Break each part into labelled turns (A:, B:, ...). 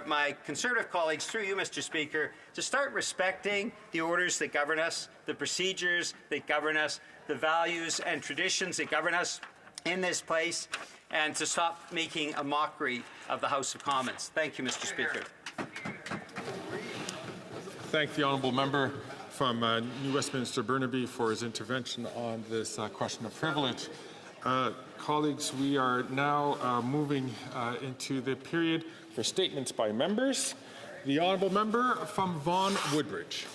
A: my Conservative colleagues, through you, Mr. Speaker, to start respecting the orders that govern us, the procedures that govern us, the values and traditions that govern us in this place, and to stop making a mockery of the House of Commons. Thank you, Mr. Speaker.
B: Thank the honourable member from New Westminster Burnaby for his intervention on this question of privilege. Colleagues, we are now moving into the period for statements by members. The honourable member from Vaughan Woodbridge.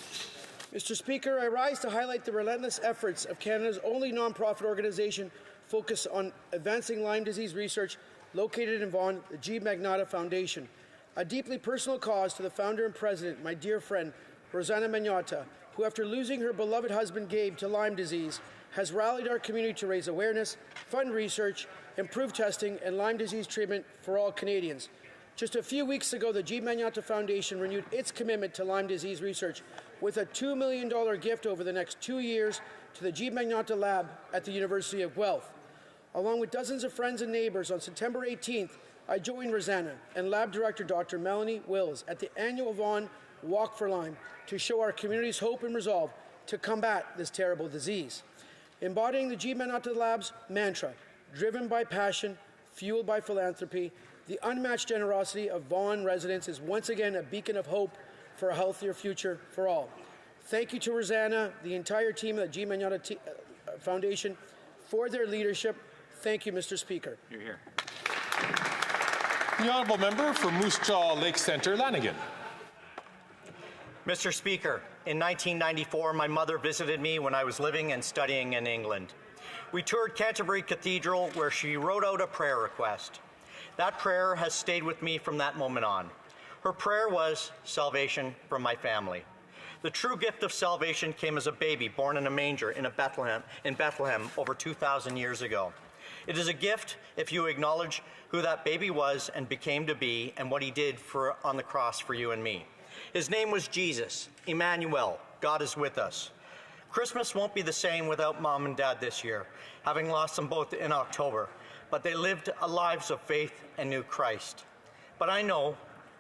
C: Mr. Speaker, I rise to highlight the relentless efforts of Canada's only non-profit organization focused on advancing Lyme disease research, located in Vaughan, the G. Magnotta Foundation. A deeply personal cause to the founder and president, my dear friend, Rosanna Magnotta, who after losing her beloved husband Gabe to Lyme disease, has rallied our community to raise awareness, fund research, improve testing, and Lyme disease treatment for all Canadians. Just a few weeks ago, the G. Magnotta Foundation renewed its commitment to Lyme disease research with a $2 million gift over the next 2 years to the G. Magnotta Lab at the University of Guelph. Along with dozens of friends and neighbours, on September 18th, I joined Rosanna and Lab Director Dr. Melanie Wills at the annual Vaughan Walk for Lyme to show our community's hope and resolve to combat this terrible disease. Embodying the G. Magnotta Lab's mantra, driven by passion, fueled by philanthropy, the unmatched generosity of Vaughan residents is once again a beacon of hope for a healthier future for all. Thank you to Rosanna, the entire team of the G. Magnotta Foundation for their leadership. Thank you, Mr. Speaker.
A: You're here.
B: The honourable member for Moose Jaw Lake Centre, Lanigan.
D: Mr. Speaker, in 1994, my mother visited me when I was living and studying in England. We toured Canterbury Cathedral, where she wrote out a prayer request. That prayer has stayed with me from that moment on. Her prayer was salvation from my family. The true gift of salvation came as a baby born in a manger in Bethlehem over 2,000 years ago. It is a gift if you acknowledge who that baby was and became to be and what he did on the cross for you and me. His name was Jesus, Emmanuel, God is with us. Christmas won't be the same without Mom and Dad this year, having lost them both in October, but they lived lives of faith and knew Christ. But I know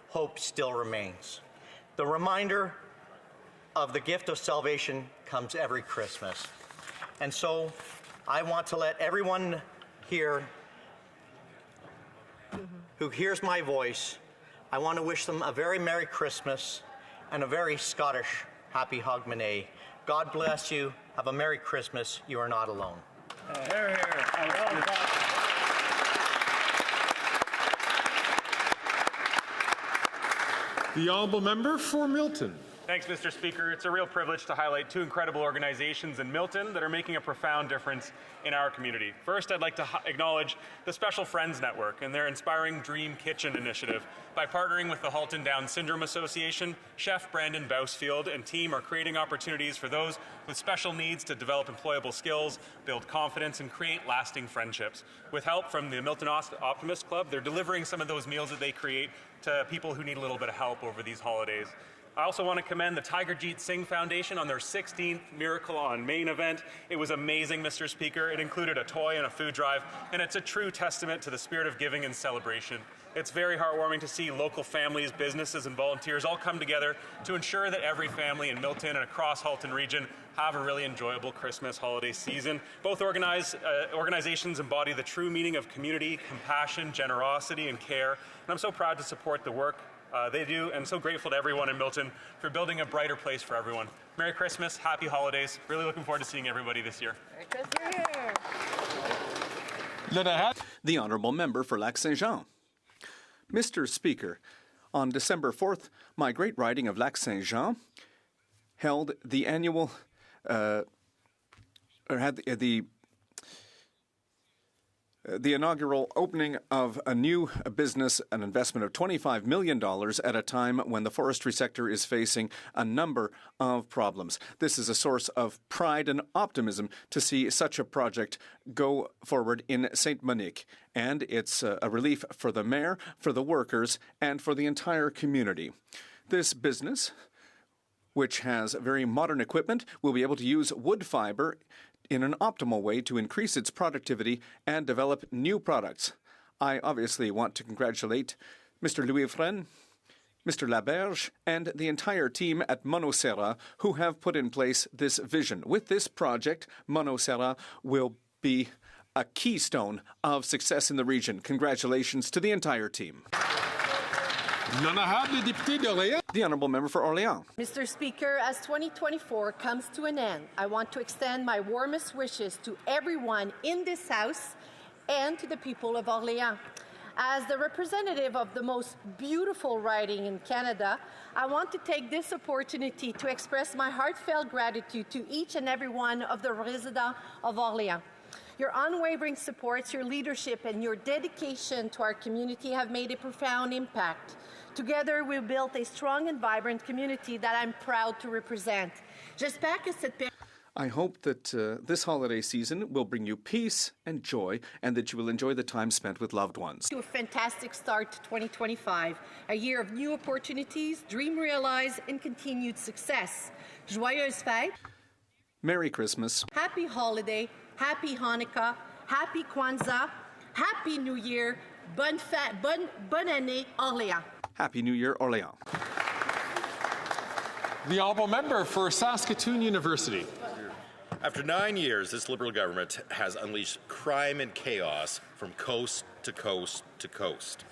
D: hope still remains. The reminder of the gift of salvation comes every Christmas. And so I want to let everyone here who hears my voice, I want to wish them a very Merry Christmas and a very Scottish Happy Hogmanay. God bless you. Have a Merry Christmas. You are not alone.
A: Hear, hear.
B: The honourable member for Milton.
E: Thanks, Mr. Speaker. It's a real privilege to highlight two incredible organizations in Milton that are making a profound difference in our community. First, I'd like to acknowledge the Special Friends Network and their inspiring Dream Kitchen initiative. By partnering with the Halton Down Syndrome Association, Chef Brandon Bousfield and team are creating opportunities for those with special needs to develop employable skills, build confidence, and create lasting friendships. With help from the Milton Optimist Club, they're delivering some of those meals that they create to people who need a little bit of help over these holidays. I also want to commend the Tigerjeet Singh Foundation on their 16th Miracle on Main event. It was amazing, Mr. Speaker. It included a toy and a food drive, and it's a true testament to the spirit of giving and celebration. It's very heartwarming to see local families, businesses, and volunteers all come together to ensure that every family in Milton and across Halton region have a really enjoyable Christmas holiday season. Both organizations embody the true meaning of community, compassion, generosity, and care, and I'm so proud to support the work they do, and so grateful to everyone in Milton for building a brighter place for everyone. Merry Christmas, happy holidays. Really looking forward to seeing everybody this year.
F: Merry
B: Christmas.
G: The honourable member for Lac Saint-Jean. Mr. Speaker, on December 4th, my great riding of Lac Saint-Jean held the annual, the inaugural opening of a new business, an investment of $25 million at a time when the forestry sector is facing a number of problems. This is a source of pride and optimism to see such a project go forward in Saint-Monique. And it's a relief for the mayor, for the workers, and for the entire community. This business, which has very modern equipment, will be able to use wood fiber in an optimal way to increase its productivity and develop new products. I obviously want to congratulate Mr. Louis Fresne, Mr. Laberge, and the entire team at Monosera who have put in place this vision. With this project, Monosera will be a keystone of success in the region. Congratulations to the entire team. The Honourable Member for Orléans.
F: Mr. Speaker, as 2024 comes to an end, I want to extend my warmest wishes to everyone in this House and to the people of Orléans. As the representative of the most beautiful riding in Canada, I want to take this opportunity to express my heartfelt gratitude to each and every one of the residents of Orléans. Your unwavering support, your leadership, and your dedication to our community have made a profound impact. Together, we've built a strong and vibrant community that I'm proud to represent. J'espère que cette période
G: I hope that this holiday season will bring you peace and joy, and that you will enjoy the time spent with loved ones.
F: to a fantastic start to 2025, a year of new opportunities, dream realized, and continued success. Joyeuses fêtes,
G: Merry Christmas.
F: happy holiday, happy Hanukkah, happy Kwanzaa, happy New Year, bonne année, Orléans.
G: Happy New Year, Orléans.
B: The Honourable Member for Saskatoon University.
H: After 9 years, this Liberal government has unleashed crime and chaos from coast to coast to coast.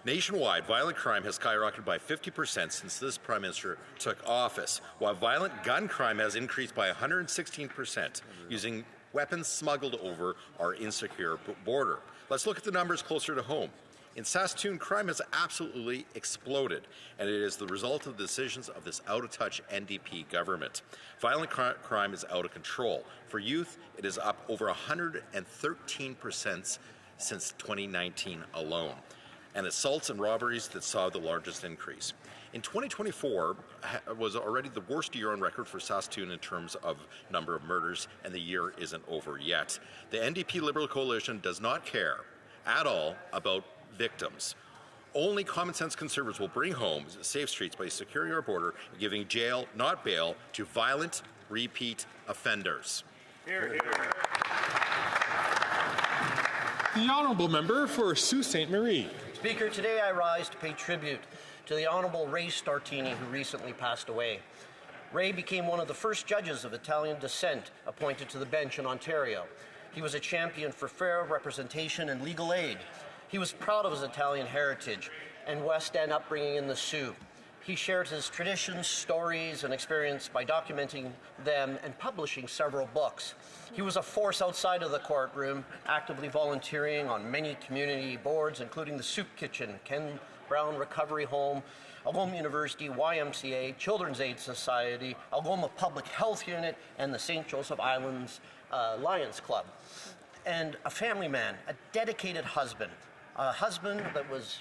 H: Nationwide, violent crime has skyrocketed by 50% since this Prime Minister took office, while violent gun crime has increased by 116%, using weapons smuggled over our insecure border. Let's look at the numbers closer to home. In Saskatoon, crime has absolutely exploded, and it is the result of the decisions of this out-of-touch NDP government. Violent crime is out of control. For youth, it is up over 113% since 2019 alone, and assaults and robberies that saw the largest increase. In 2024 was already the worst year on record for Saskatoon in terms of number of murders, and the year isn't over yet. The NDP Liberal Coalition does not care at all about victims. Only common sense Conservatives will bring home safe streets by securing our border and giving jail, not bail, to violent repeat offenders.
E: Here, here.
B: The Honourable Member for Sault Ste. Marie.
I: Speaker, today I rise to pay tribute to the Honourable Ray Startini, who recently passed away. Ray became one of the first judges of Italian descent appointed to the bench in Ontario. He was a champion for fair representation and legal aid. He was proud of his Italian heritage and West End upbringing in the Sioux. He shared his traditions, stories, and experience by documenting them and publishing several books. He was a force outside of the courtroom, actively volunteering on many community boards, including the Soup Kitchen, Ken Brown Recovery Home, Algoma University YMCA, Children's Aid Society, Algoma Public Health Unit, and the St. Joseph Islands Lions Club. And a family man, a dedicated husband, a husband that was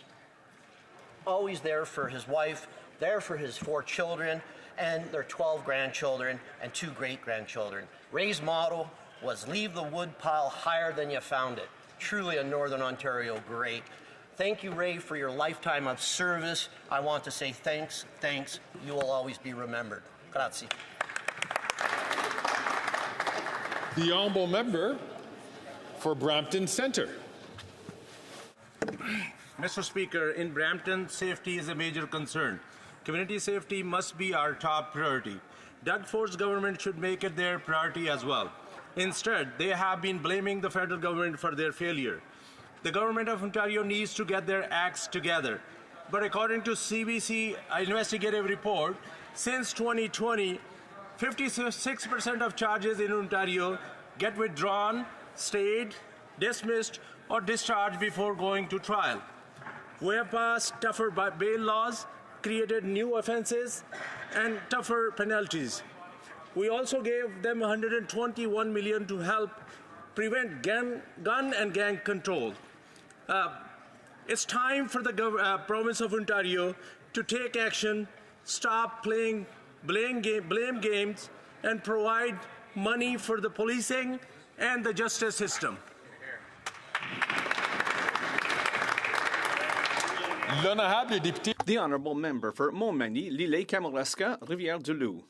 I: always there for his wife, there for his 4 children, and their 12 grandchildren and 2 great-grandchildren. Ray's motto was, "Leave the wood pile higher than you found it." Truly a Northern Ontario great. Thank you, Ray, for your lifetime of service. I want to say thanks, thanks. You will always be remembered. Grazie.
B: The Honourable Member for Brampton Centre.
J: Mr. Speaker, in Brampton, safety is a major concern. Community safety must be our top priority. Doug Ford's government should make it their priority as well. Instead, they have been blaming the federal government for their failure. The government of Ontario needs to get their acts together. But according to CBC investigative report, since 2020, 56% of charges in Ontario get withdrawn, stayed, dismissed, or discharged before going to trial. We have passed tougher bail laws, created new offenses, and tougher penalties. We also gave them $121 million to help prevent gun and gang control. It's time for the province of Ontario to take action, stop playing blame games, and provide money for the policing and the justice system.
B: L'honorable député.
G: The Honourable Member for Montmagny, Lilley, Kamouraska, Rivière-du-Loup.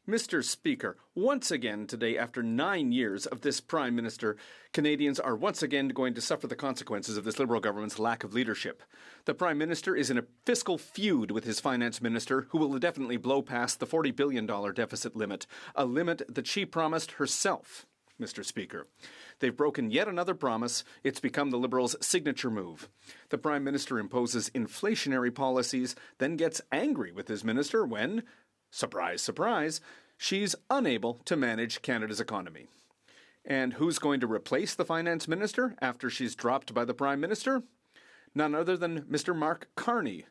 G: Mr. Speaker, once again today, after 9 years of this Prime Minister, Canadians are once again going to suffer the consequences of this Liberal government's lack of leadership. The Prime Minister is in a fiscal feud with his Finance Minister, who will definitely blow past the $40 billion deficit limit, a limit that she promised herself, Mr. Speaker. They've broken yet another promise. It's become the Liberals' signature move. The Prime Minister imposes inflationary policies, then gets angry with his minister when, surprise, surprise, she's unable to manage Canada's economy. And who's going to replace the Finance Minister after she's dropped by the Prime Minister? None other than Mr. Mark Carney,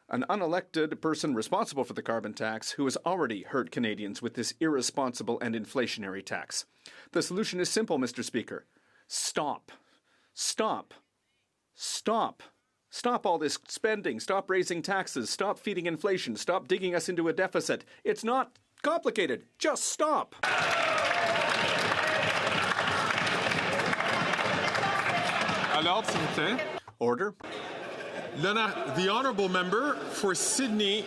G: an unelected person responsible for the carbon tax who has already hurt Canadians with this irresponsible and inflationary tax. The solution is simple, Mr. Speaker. Stop. Stop. Stop. Stop all this spending. Stop raising taxes. Stop feeding inflation. Stop digging us into a deficit. It's not complicated. Just stop.
B: Alors, s'il vous plaît.
G: Order.
B: The honourable member for Sydney,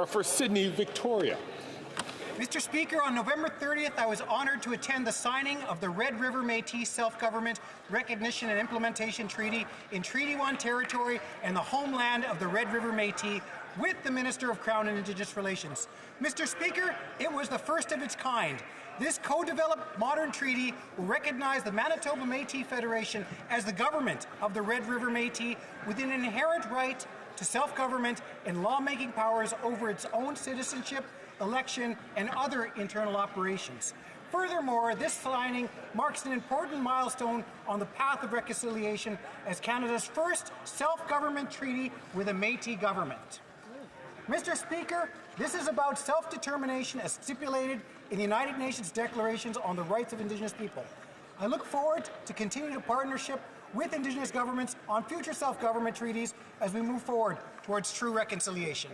B: for Sydney, Victoria.
K: Mr. Speaker, on November 30th, I was honored to attend the signing of the Red River Métis Self-Government Recognition and Implementation Treaty in Treaty 1 territory and the homeland of the Red River Métis with the Minister of Crown and Indigenous Relations. Mr. Speaker, it was the first of its kind. This co-developed modern treaty will recognize the Manitoba Métis Federation as the government of the Red River Métis with an inherent right to self-government and lawmaking powers over its own citizenship, election, and other internal operations. Furthermore, this signing marks an important milestone on the path of reconciliation as Canada's first self-government treaty with a Métis government. Mr. Speaker, this is about self-determination as stipulated in the United Nations Declarations on the Rights of Indigenous People. I look forward to continuing a partnership with Indigenous governments on future self-government treaties as we move forward towards true reconciliation.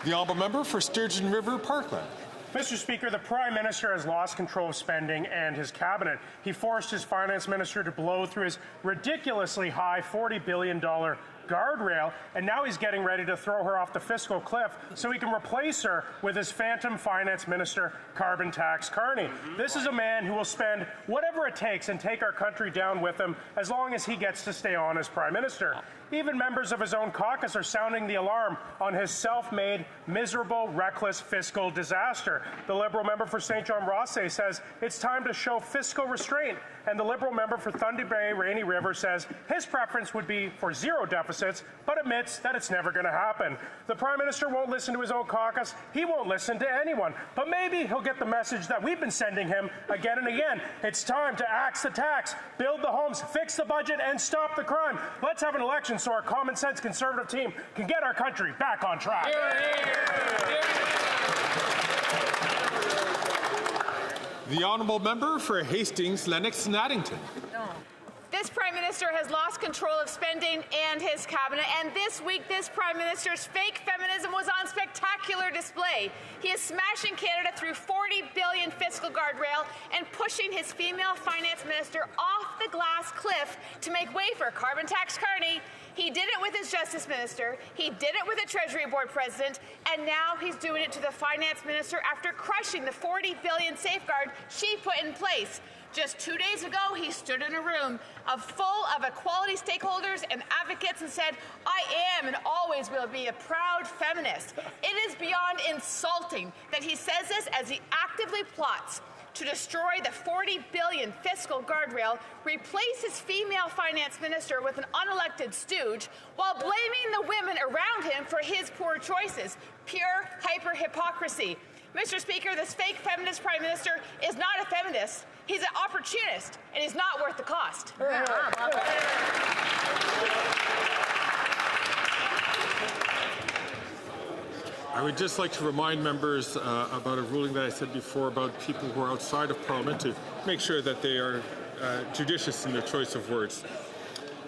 B: The honourable member for Sturgeon River, Parkland.
L: Mr. Speaker, the Prime Minister has lost control of spending and his cabinet. He forced his Finance Minister to blow through his ridiculously high $40 billion guardrail, and now he's getting ready to throw her off the fiscal cliff so he can replace her with his phantom Finance Minister, Carbon Tax Carney. This is a man who will spend whatever it takes and take our country down with him as long as he gets to stay on as Prime Minister. Even members of his own caucus are sounding the alarm on his self-made, miserable, reckless fiscal disaster. The Liberal member for St. John Rothsay says it's time to show fiscal restraint, and the Liberal member for Thunder Bay Rainy River says his preference would be for zero deficits, but admits that it's never going to happen. The Prime Minister won't listen to his own caucus. He won't listen to anyone. But maybe he'll get the message that we've been sending him again and again. It's time to axe the tax, build the homes, fix the budget, and stop the crime. Let's have an election so our common sense Conservative team can get our country back on track.
B: The honourable member for Hastings, Lennox and Addington.
M: This Prime Minister has lost control of spending and his cabinet, and this week this Prime Minister's fake feminism was on spectacular display. He is smashing Canada through $40 billion fiscal guardrail and pushing his female Finance Minister off the glass cliff to make way for Carbon Tax Carney. He did it with his Justice Minister, he did it with a Treasury Board President, and now he's doing it to the Finance Minister after crushing the $40 billion safeguard she put in place. Just 2 days ago, he stood in a room full of equality stakeholders and advocates and said, I am and always will be a proud feminist. It is beyond insulting that he says this as he actively plots to destroy the $40 billion fiscal guardrail, replace his female Finance Minister with an unelected stooge, while blaming the women around him for his poor choices. Pure hyper-hypocrisy. Mr. Speaker, this fake feminist Prime Minister is not a feminist. He's an opportunist, and he's not worth the cost.
B: I would just like to remind members about a ruling that I said before about people who are outside of Parliament to make sure that they are judicious in their choice of words,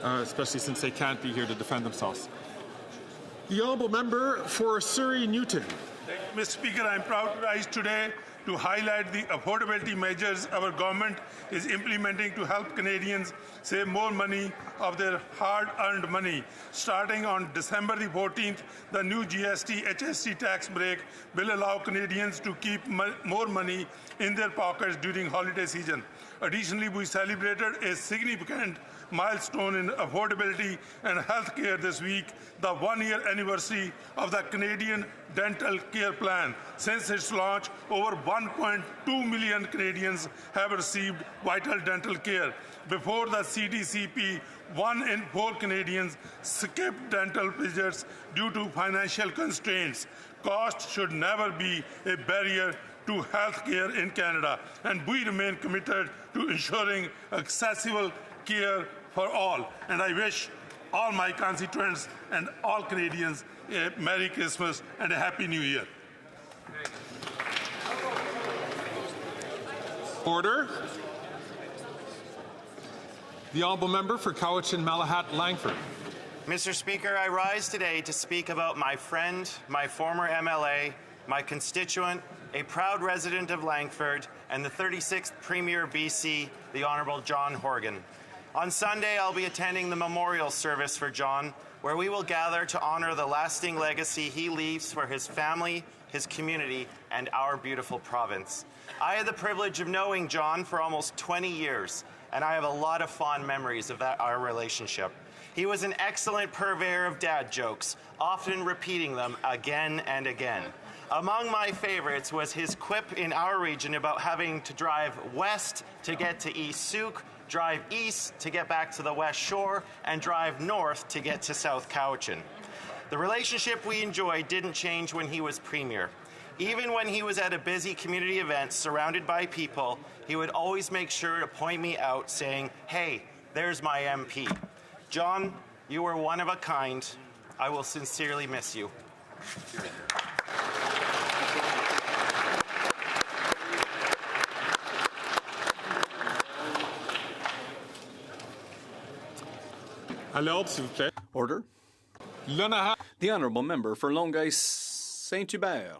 B: especially since they can't be here to defend themselves. The honourable member for Surrey Newton.
N: Mr. Speaker, I am proud to rise today to highlight the affordability measures our government is implementing to help Canadians save more money of their hard-earned money. Starting on December the 14th, the new GST HST tax break will allow Canadians to keep more money in their pockets during holiday season. Additionally, we celebrated a significant milestone in affordability and healthcare this week, the one-year anniversary of the Canadian Dental Care Plan. Since its launch, over 1.2 million Canadians have received vital dental care. Before the CDCP, 1 in 4 Canadians skipped dental visits due to financial constraints. Cost should never be a barrier to health care in Canada, and we remain committed to ensuring accessible care for all. And I wish all my constituents and all Canadians a Merry Christmas and a Happy New Year.
B: Order. The honourable member for Cowichan, Malahat, Langford.
O: Mr. Speaker, I rise today to speak about my friend, my former MLA, my constituent, a proud resident of Langford, and the 36th Premier of BC, the Honourable John Horgan. On Sunday, I'll be attending the memorial service for John, where we will gather to honour the lasting legacy he leaves for his family, his community, and our beautiful province. I had the privilege of knowing John for almost 20 years, and I have a lot of fond memories of our relationship. He was an excellent purveyor of dad jokes, often repeating them again and again. Among my favorites was his quip in our region about having to drive west to get to East Souk, drive east to get back to the West Shore, and drive north to get to South Cowichan. The relationship we enjoyed didn't change when he was Premier. Even when he was at a busy community event surrounded by people, he would always make sure to point me out, saying, "Hey, there's my MP." John, you were one of a kind. I will sincerely miss you.
G: Order. The honourable member for Longueuil Saint-Hubert.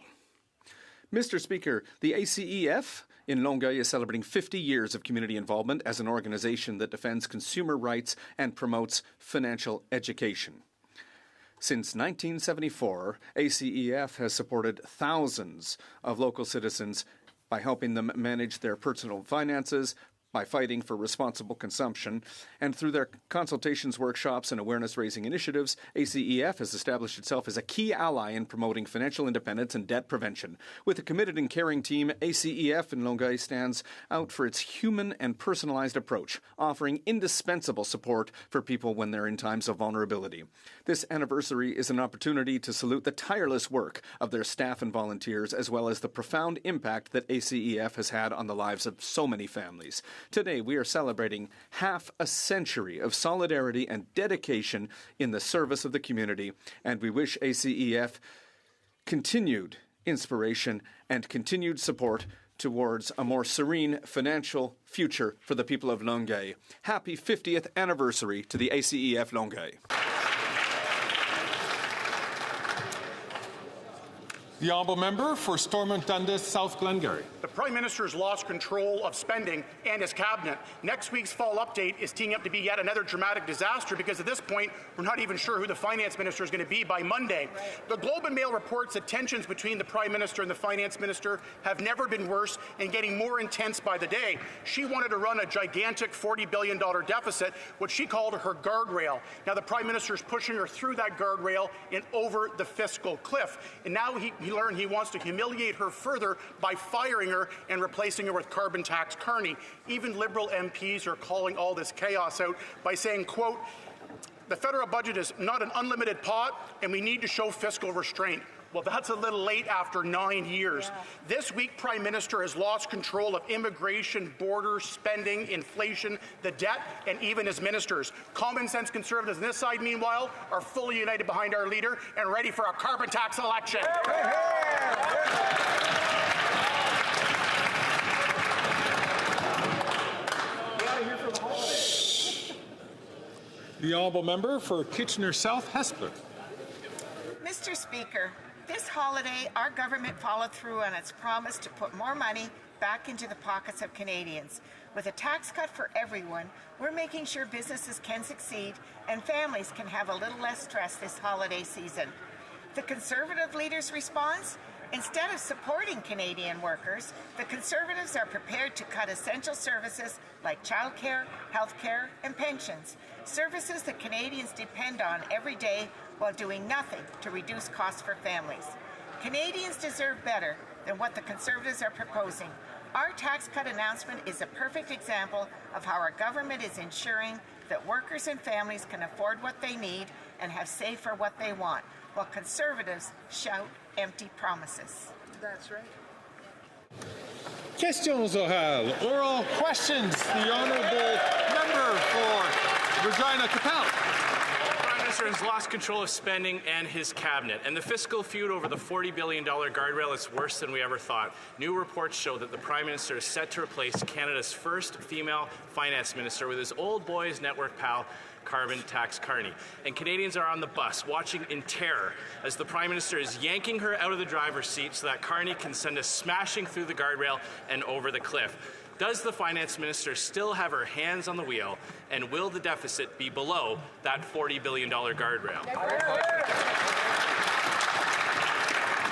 G: Mr. Speaker, the ACEF in Longueuil is celebrating 50 years of community involvement as an organization that defends consumer rights and promotes financial education. Since 1974, ACEF has supported thousands of local citizens by helping them manage their personal finances, by fighting for responsible consumption, and through their consultations, workshops, and awareness-raising initiatives, ACEF has established itself as a key ally in promoting financial independence and debt prevention. With a committed and caring team, ACEF in Longueuil stands out for its human and personalized approach, offering indispensable support for people when they're in times of vulnerability. This anniversary is an opportunity to salute the tireless work of their staff and volunteers, as well as the profound impact that ACEF has had on the lives of so many families. Today, we are celebrating half a century of solidarity and dedication in the service of the community, and we wish ACEF continued inspiration and continued support towards a more serene financial future for the people of Longueuil. Happy 50th anniversary to the ACEF Longueuil.
B: The honourable member for Stormont Dundas, South Glengarry.
P: The Prime Minister has lost control of spending and his cabinet. Next week's fall update is teeing up to be yet another dramatic disaster because at this point, we're not even sure who the Finance Minister is going to be by Monday. The Globe and Mail reports that tensions between the Prime Minister and the Finance Minister have never been worse and getting more intense by the day. She wanted to run a gigantic $40 billion deficit, what she called her guardrail. Now the Prime Minister is pushing her through that guardrail and over the fiscal cliff. And now he learned he wants to humiliate her further by firing her and replacing her with carbon tax Carney. Even Liberal MPs are calling all this chaos out by saying, quote, "The federal budget is not an unlimited pot and we need to show fiscal restraint." Well, that's a little late after 9 years. Yeah. This week, Prime Minister has lost control of immigration, borders, spending, inflation, the debt, and even his ministers. Common sense Conservatives on this side, meanwhile, are fully united behind our leader and ready for a carbon tax election.
B: The honourable member for Kitchener South, Hespeler.
Q: Mr. Speaker, this holiday, our government followed through on its promise to put more money back into the pockets of Canadians. With a tax cut for everyone, we're making sure businesses can succeed and families can have a little less stress this holiday season. The Conservative leader's response? Instead of supporting Canadian workers, the Conservatives are prepared to cut essential services like childcare, healthcare, and pensions, services that Canadians depend on every day while doing nothing to reduce costs for families. Canadians deserve better than what the Conservatives are proposing. Our tax cut announcement is a perfect example of how our government is ensuring that workers and families can afford what they need and have saved for what they want, while Conservatives shout empty promises.
F: That's right.
B: Questions orales. Oral questions. The honourable member for Regina Capel.
R: The Prime Minister has lost control of spending and his cabinet, and the fiscal feud over the $40 billion guardrail is worse than we ever thought. New reports show that the Prime Minister is set to replace Canada's first female finance minister with his old boys network pal, Carbon Tax Carney. And Canadians are on the bus watching in terror as the Prime Minister is yanking her out of the driver's seat so that Carney can send us smashing through the guardrail and over the cliff. Does the Finance Minister still have her hands on the wheel, and will the deficit be below that $40 billion guardrail?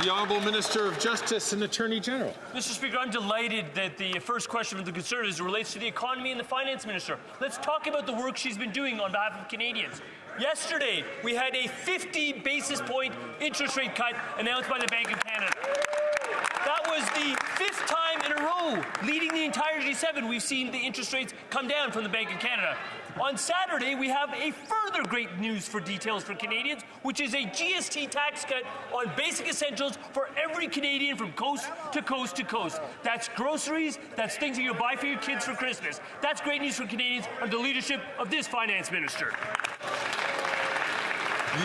B: The Honourable Minister of Justice and Attorney General.
S: Mr. Speaker, I'm delighted that the first question from the Conservatives relates to the economy and the Finance Minister. Let's talk about the work she's been doing on behalf of Canadians. Yesterday, we had a 50 basis point interest rate cut announced by the Bank of Canada. That was the 5th time in a row, leading the entire G7, we've seen the interest rates come down from the Bank of Canada. On Saturday, we have a further great news for details for Canadians, which is a GST tax cut on basic essentials for every Canadian from coast to coast to coast. That's groceries, that's things that you buy for your kids for Christmas. That's great news for Canadians under the leadership of this Finance Minister.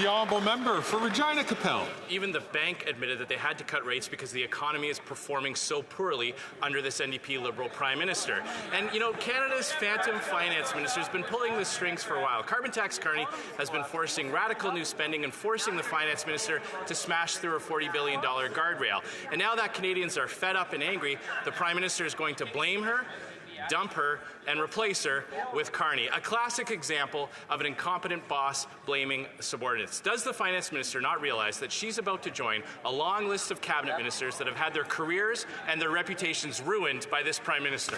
B: The Honourable Member for Regina Capel.
R: Even the bank admitted that they had to cut rates because the economy is performing so poorly under this NDP Liberal Prime Minister. And, you know, Canada's phantom finance minister has been pulling the strings for a while. Carbon Tax Carney has been forcing radical new spending and forcing the finance minister to smash through a $40 billion guardrail. And now that Canadians are fed up and angry, the Prime Minister is going to blame her, dump her, and replace her with Carney. A classic example of an incompetent boss blaming subordinates. Does the Finance Minister not realize that she's about to join a long list of cabinet ministers that have had their careers and their reputations ruined by this Prime Minister?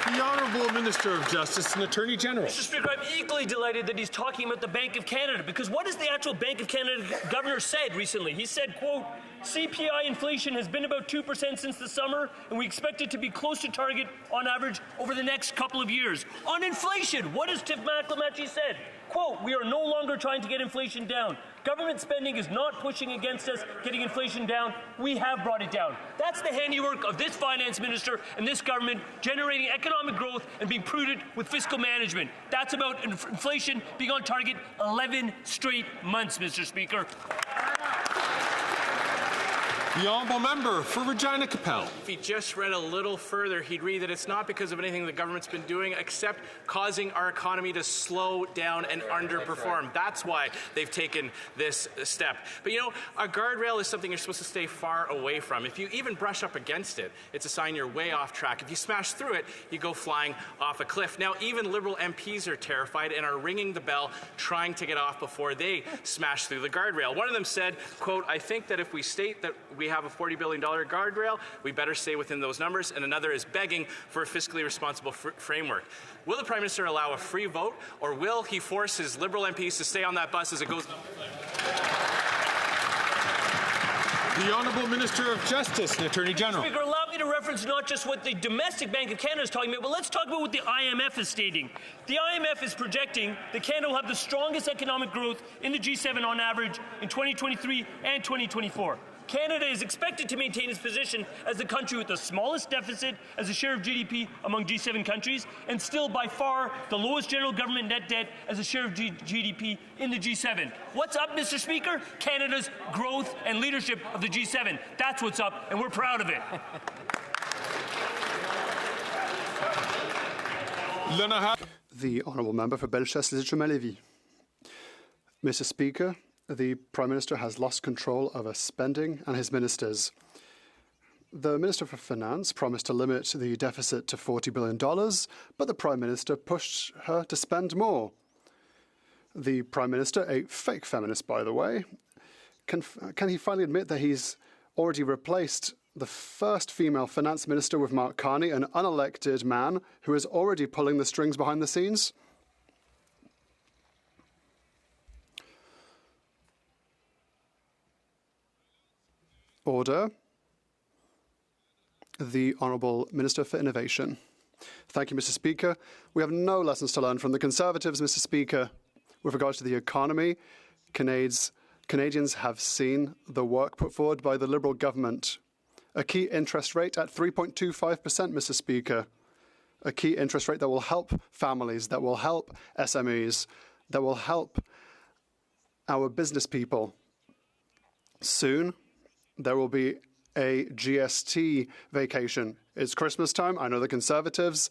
B: The Honourable Minister of Justice and Attorney General.
S: Mr. Speaker, I'm equally delighted that he's talking about the Bank of Canada, because what has the actual Bank of Canada governor said recently? He said, quote, CPI inflation has been about 2% since the summer, and we expect it to be close to target on average over the next couple of years. On inflation, what has Tiff Macklamachi said? Quote, we are no longer trying to get inflation down. Government spending is not pushing against us getting inflation down. We have brought it down. That's the handiwork of this finance minister and this government, generating economic growth and being prudent with fiscal management. That's about inflation being on target 11 straight months, Mr. Speaker.
B: The Honourable Member for Regina Capel.
R: If he just read a little further, he'd read that it's not because of anything the government's been doing except causing our economy to slow down and underperform. That's why they've taken this step. But you know, a guardrail is something you're supposed to stay far away from. If you even brush up against it, it's a sign you're way off track. If you smash through it, you go flying off a cliff. Now, even Liberal MPs are terrified and are ringing the bell, trying to get off before they smash through the guardrail. One of them said, quote, I think that if we state that we have a $40 billion guardrail, we better stay within those numbers. And another is begging for a fiscally responsible framework. Will the Prime Minister allow a free vote, or will he force his Liberal MPs to stay on that bus as it goes?
B: The Honourable Minister of Justice and Attorney General.
S: Speaker, allow me to reference not just what the domestic Bank of Canada is talking about, but let's talk about what the IMF is stating. The IMF is projecting that Canada will have the strongest economic growth in the G7 on average in 2023 and 2024. Canada is expected to maintain its position as the country with the smallest deficit as a share of GDP among G7 countries, and still by far the lowest general government net debt as a share of GDP in the G7. What's up, Mr. Speaker? Canada's growth and leadership of the G7. That's what's up, and we're proud of it.
T: The Honourable Member for Belfast-Lismore-Lévis. Mr. Speaker, the Prime Minister has lost control over spending and his ministers. The Minister for Finance promised to limit the deficit to $40 billion, but the Prime Minister pushed her to spend more. The Prime Minister, a fake feminist, by the way, can he finally admit that he's already replaced the first female finance minister with Mark Carney, an unelected man who is already pulling the strings behind the scenes? Order. The Honourable Minister for Innovation. Thank you, Mr. Speaker. We have no lessons to learn from the Conservatives, Mr. Speaker. With regards to the economy, Canadians have seen the work put forward by the Liberal government. A key interest rate at 3.25%, Mr. Speaker. A key interest rate that will help families, that will help SMEs, that will help our business people. Soon, there will be a GST vacation. It's Christmas time. I know the Conservatives.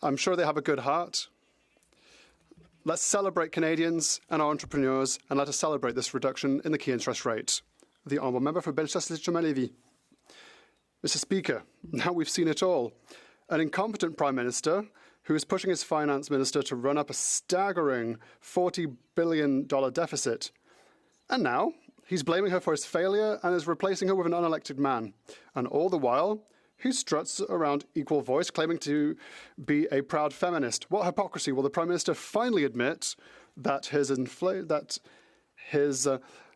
T: I'm sure they have a good heart. Let's celebrate Canadians and our entrepreneurs, and let us celebrate this reduction in the key interest rate. The Honourable Member for Bellechasse-Lévis. Mr. Speaker, now we've seen it all. An incompetent Prime Minister who is pushing his Finance Minister to run up a staggering $40 billion deficit. And now he's blaming her for his failure and is replacing her with an unelected man. And all the while, he struts around equal voice, claiming to be a proud feminist. What hypocrisy! Will the Prime Minister finally admit that his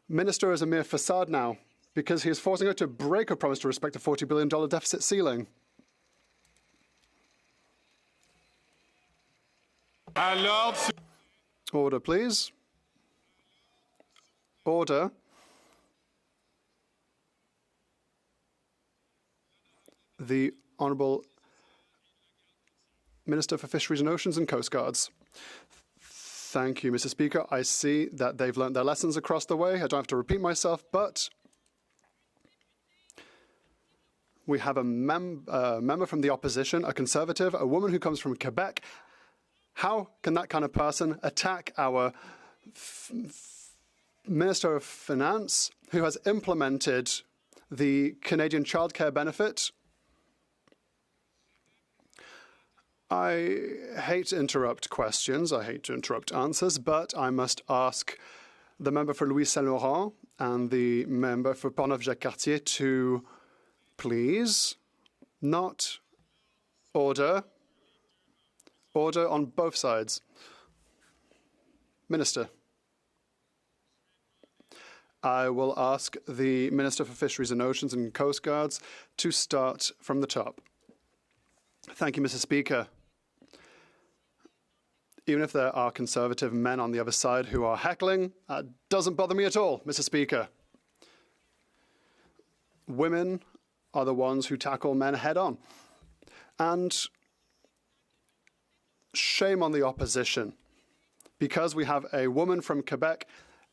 T: minister is a mere facade now, because he is forcing her to break her promise to respect the $40 billion deficit ceiling? Order, please. Order. The Honourable Minister for Fisheries and Oceans and Coast Guards. Thank you, Mr. Speaker. I see that they've learned their lessons across the way. I don't have to repeat myself, but we have a member from the opposition, a Conservative, a woman who comes from Quebec. How can that kind of person attack our Minister of Finance, who has implemented the Canadian childcare benefit? I hate to interrupt questions, I hate to interrupt answers, but I must ask the member for Louis Saint-Laurent and the member for Portneuf-Jacques-Cartier to please not order on both sides. Minister. I will ask the Minister for Fisheries and Oceans and Coast Guards to start from the top. Thank you, Mr. Speaker. Even if there are Conservative men on the other side who are heckling, that doesn't bother me at all, Mr. Speaker. Women are the ones who tackle men head on. And shame on the opposition, because we have a woman from Quebec,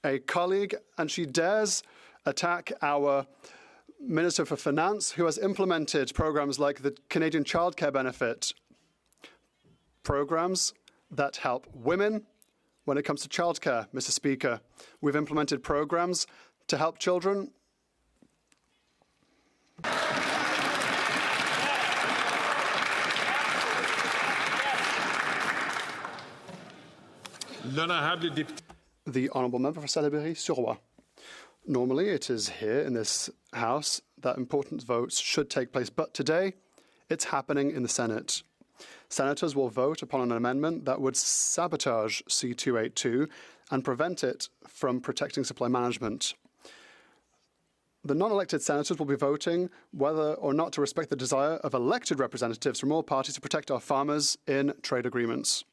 T: a colleague, and she dares attack our Minister for Finance, who has implemented programs like the Canadian childcare benefit, programs that help women when it comes to childcare, Mr. Speaker. We've implemented programs to help children. The Honourable Member for Salaberry-sur-Roi. Normally, it is here in this House that important votes should take place, but today it's happening in the Senate. Senators will vote upon an amendment that would sabotage C-282 and prevent it from protecting supply management. The non-elected senators will be voting whether or not to respect the desire of elected representatives from all parties to protect our farmers in trade agreements.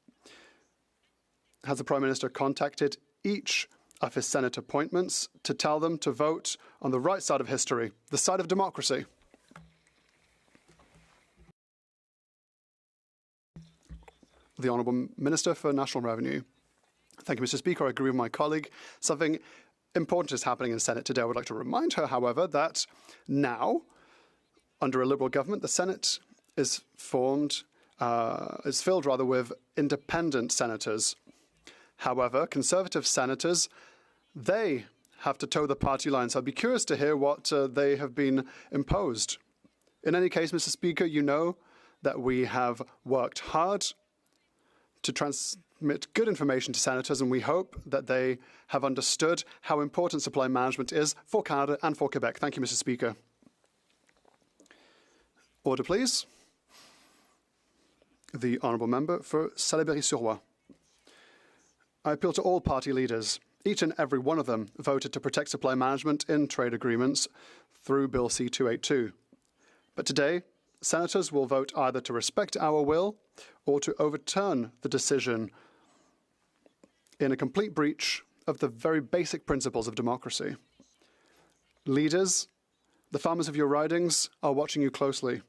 T: Has the Prime Minister contacted each of his Senate appointments to tell them to vote on the right side of history, the side of democracy? The Honourable Minister for National Revenue. Thank you, Mr. Speaker. I agree with my colleague. Something important is happening in the Senate today. I would like to remind her, however, that now, under a Liberal government, the Senate is filled with independent senators. However, Conservative senators They have to toe the party line, so I'd be curious to hear what they have been imposed. In any case, Mr. Speaker, you know that we have worked hard to transmit good information to senators, and we hope that they have understood how important supply management is for Canada and for Quebec. Thank you, Mr. Speaker. Order, please. The Honourable Member for Salaberry-sur-Roi. I appeal to all party leaders. Each and every one of them voted to protect supply management in trade agreements through Bill C-282. But today, senators will vote either to respect our will or to overturn the decision in a complete breach of the very basic principles of democracy. Leaders, the farmers of your ridings are watching you closely.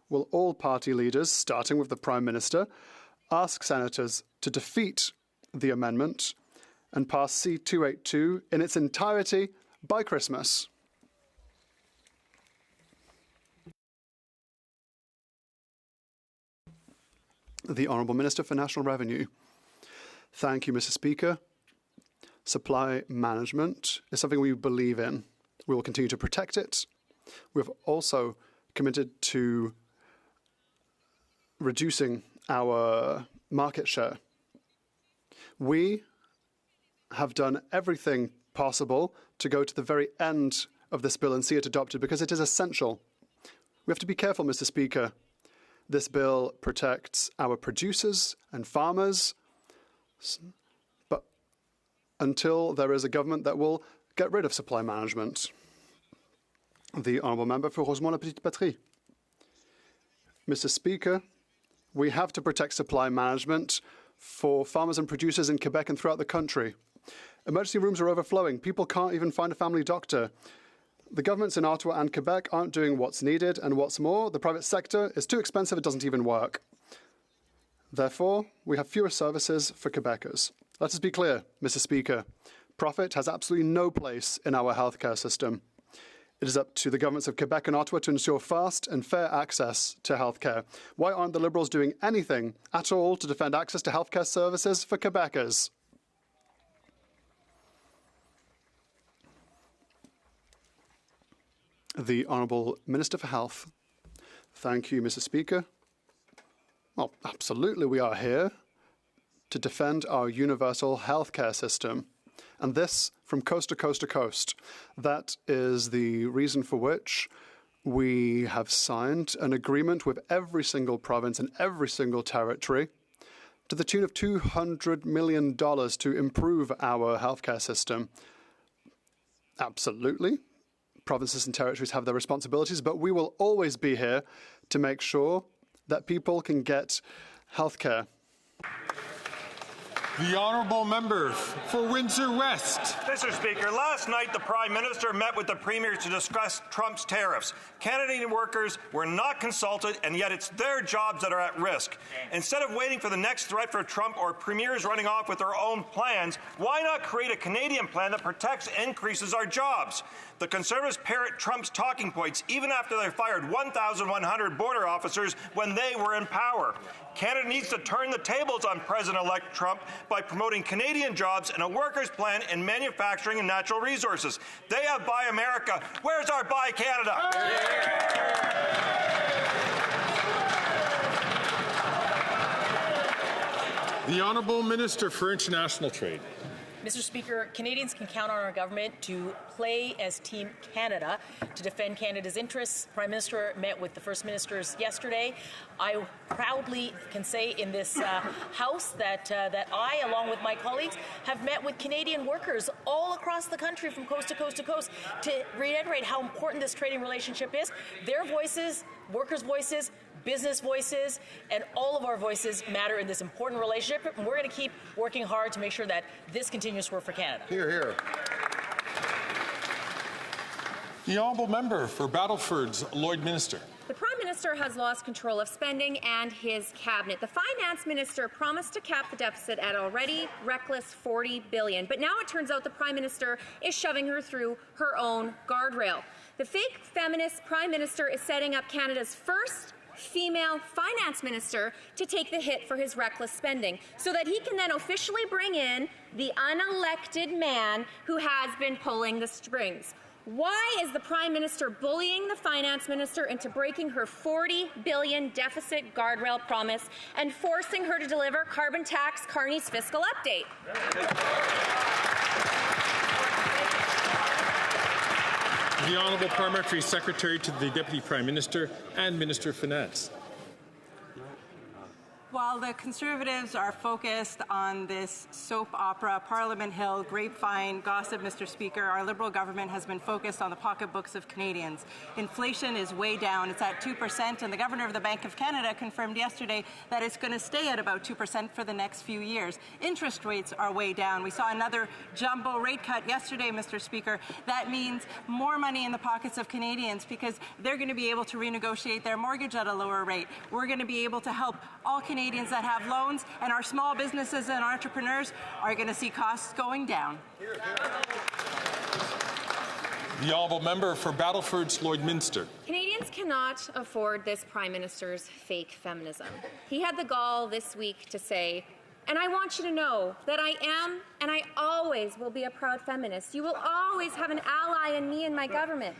T: Will all party leaders, starting with the Prime Minister, ask senators to defeat the amendment and pass C-282 in its entirety by Christmas? The Honourable Minister for National Revenue. Thank you, Mr. Speaker. Supply management is something we believe in. We will continue to protect it. We've also committed to reducing our market share. We have done everything possible to go to the very end of this bill and see it adopted because it is essential. We have to be careful, Mr. Speaker. This bill protects our producers and farmers, but until there is a government that will get rid of supply management. The Honourable Member for Rosemont-la-Petite-Patrie. Mr. Speaker, we have to protect supply management for farmers and producers in Quebec and throughout the country. Emergency rooms are overflowing. People can't even find a family doctor. The governments in Ottawa and Quebec aren't doing what's needed, and what's more, the private sector is too expensive, it doesn't even work. Therefore, we have fewer services for Quebecers. Let us be clear, Mr. Speaker. Profit has absolutely no place in our healthcare system. It is up to the governments of Quebec and Ottawa to ensure fast and fair access to healthcare. Why aren't the Liberals doing anything at all to defend access to healthcare services for Quebecers? The Honourable Minister for Health. Thank you, Mr. Speaker. Well, absolutely we are here to defend our universal healthcare system, and this from coast to coast to coast. That is the reason for which we have signed an agreement with every single province and every single territory to the tune of $200 million to improve our healthcare system. Absolutely. Provinces and territories have their responsibilities, but we will always be here to make sure that people can get health care.
B: The Honourable Member for Windsor West.
U: Mr. Speaker, last night the Prime Minister met with the Premier to discuss Trump's tariffs. Canadian workers were not consulted, and yet it's their jobs that are at risk. Instead of waiting for the next threat for Trump or premiers running off with their own plans, why not create a Canadian plan that protects and increases our jobs? The Conservatives parrot Trump's talking points even after they fired 1,100 border officers when they were in power. Canada needs to turn the tables on President-elect Trump by promoting Canadian jobs and a workers' plan in manufacturing and natural resources. They have Buy America. Where's our Buy Canada?
B: The Honourable Minister for International Trade.
V: Mr. Speaker, Canadians can count on our government to play as Team Canada to defend Canada's interests. Prime Minister met with the First Ministers yesterday. I proudly can say in this House that I, along with my colleagues, have met with Canadian workers all across the country from coast to coast to coast to reiterate how important this trading relationship is. Their voices, workers' voices, business voices, and all of our voices matter in this important relationship, and we're going to keep working hard to make sure that this continues to work for Canada.
B: Hear, hear. The Honourable Member for Battleford's Lloydminster.
W: The Prime Minister has lost control of spending and his cabinet. The Finance Minister promised to cap the deficit at already reckless $40 billion, but now it turns out the Prime Minister is shoving her through her own guardrail. The fake feminist Prime Minister is setting up Canada's first female finance minister to take the hit for his reckless spending so that he can then officially bring in the unelected man who has been pulling the strings. Why is the Prime Minister bullying the Finance Minister into breaking her $40 billion deficit guardrail promise and forcing her to deliver carbon tax Carney's fiscal update?
B: The Honourable Parliamentary Secretary to the Deputy Prime Minister and Minister of Finance.
A: While the Conservatives are focused on this soap opera, Parliament Hill, grapevine, gossip, Mr. Speaker, our Liberal government has been focused on the pocketbooks of Canadians. Inflation is way down. It's at 2%, and the Governor of the Bank of Canada confirmed yesterday that it's going to stay at about 2% for the next few years. Interest rates are way down. We saw another jumbo rate cut yesterday, Mr. Speaker. That means more money in the pockets of Canadians because they're going to be able to renegotiate their mortgage at a lower rate. We're going to be able to help all Canadians that have loans, and our small businesses and entrepreneurs are going to see costs going down.
B: The Honourable Member for Battleford's Lloydminster.
W: Canadians cannot afford this Prime Minister's fake feminism. He had the gall this week to say, and I want you to know that I am and I always will be a proud feminist. You will always have an ally in me and my government.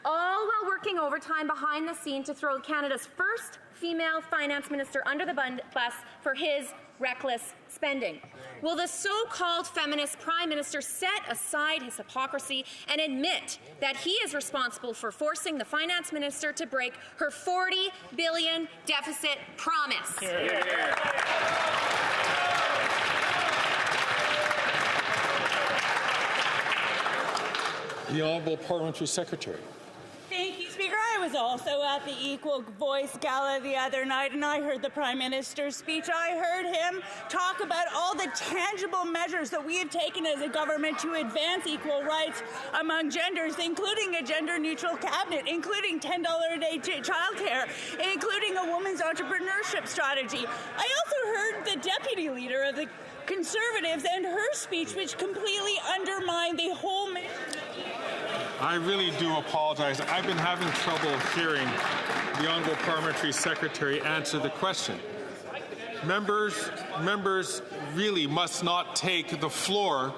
W: All while working overtime behind the scene to throw Canada's first female finance minister under the bus for his reckless spending. Will the so-called feminist Prime Minister set aside his hypocrisy and admit that he is responsible for forcing the finance minister to break her $40 billion deficit promise?
B: The Honourable Parliamentary Secretary.
C: Thank you, Speaker. I was also at the Equal Voice Gala the other night, and I heard the Prime Minister's speech. I heard him talk about all the tangible measures that we have taken as a government to advance equal rights among genders, including a gender-neutral cabinet, including $10 a day childcare, including a women's entrepreneurship strategy. I also heard the Deputy Leader of the Conservatives and her speech, which completely undermined the whole...
B: I really do apologize. I've been having trouble hearing the Honourable Parliamentary Secretary answer the question. Members really must not take the floor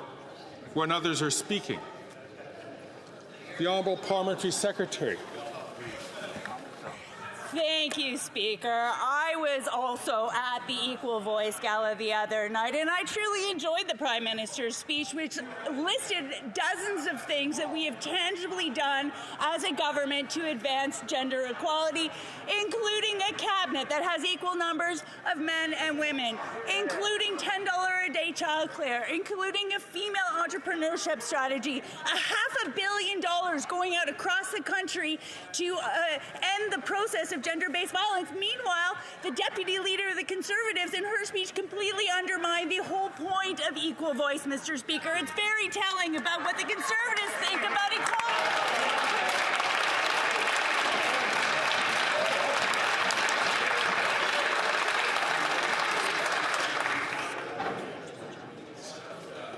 B: when others are speaking. The Honourable Parliamentary Secretary.
C: Thank you, Speaker. I was also at the Equal Voice Gala the other night, and I truly enjoyed the Prime Minister's speech, which listed dozens of things that we have tangibly done as a government to advance gender equality, including a cabinet that has equal numbers of men and women, including $10 a day childcare, including a female entrepreneurship strategy, $500 million going out across the country to end the process of gender-based violence. Meanwhile, the Deputy Leader of the Conservatives in her speech completely undermined the whole point of equal voice, Mr. Speaker. It's very telling about what the Conservatives think about equality.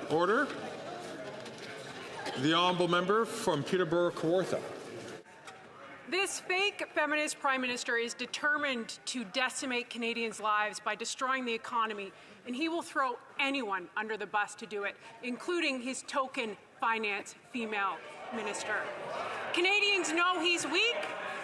B: Order. The Honourable Member from Peterborough-Kawartha.
D: This fake feminist Prime Minister is determined to decimate Canadians' lives by destroying the economy, and he will throw anyone under the bus to do it, including his token finance female minister. Canadians know he's weak.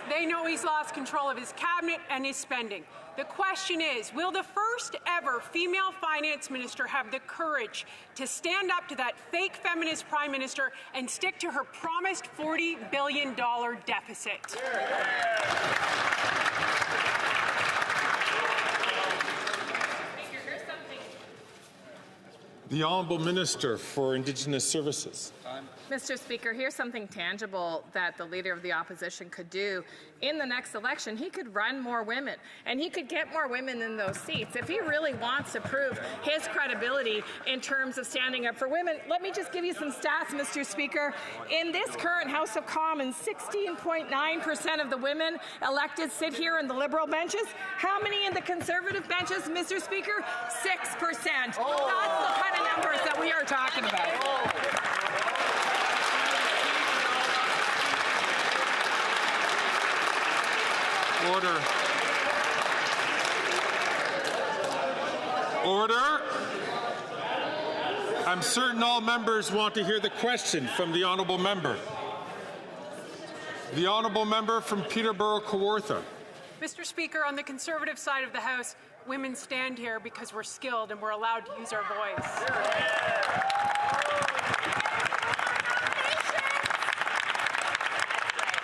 D: They know he's lost control of his cabinet and his spending. The question is, will the first ever female finance minister have the courage to stand up to that fake feminist Prime Minister and stick to her promised $40 billion deficit?
B: The Honourable Minister for Indigenous Services.
X: Mr. Speaker, here's something tangible that the Leader of the Opposition could do. In the next election, he could run more women, and he could get more women in those seats. If he really wants to prove his credibility in terms of standing up for women, let me just give you some stats, Mr. Speaker. In this current House of Commons, 16.9% of the women elected sit here in the Liberal benches. How many in the Conservative benches, Mr. Speaker? 6%. That's the kind of numbers that we are talking about.
B: Order. Order. I'm certain all members want to hear the question from the honourable member. The honourable member from Peterborough-Kawartha.
D: Mr. Speaker, on the Conservative side of the House, women stand here because we're skilled and we're allowed to use our voice.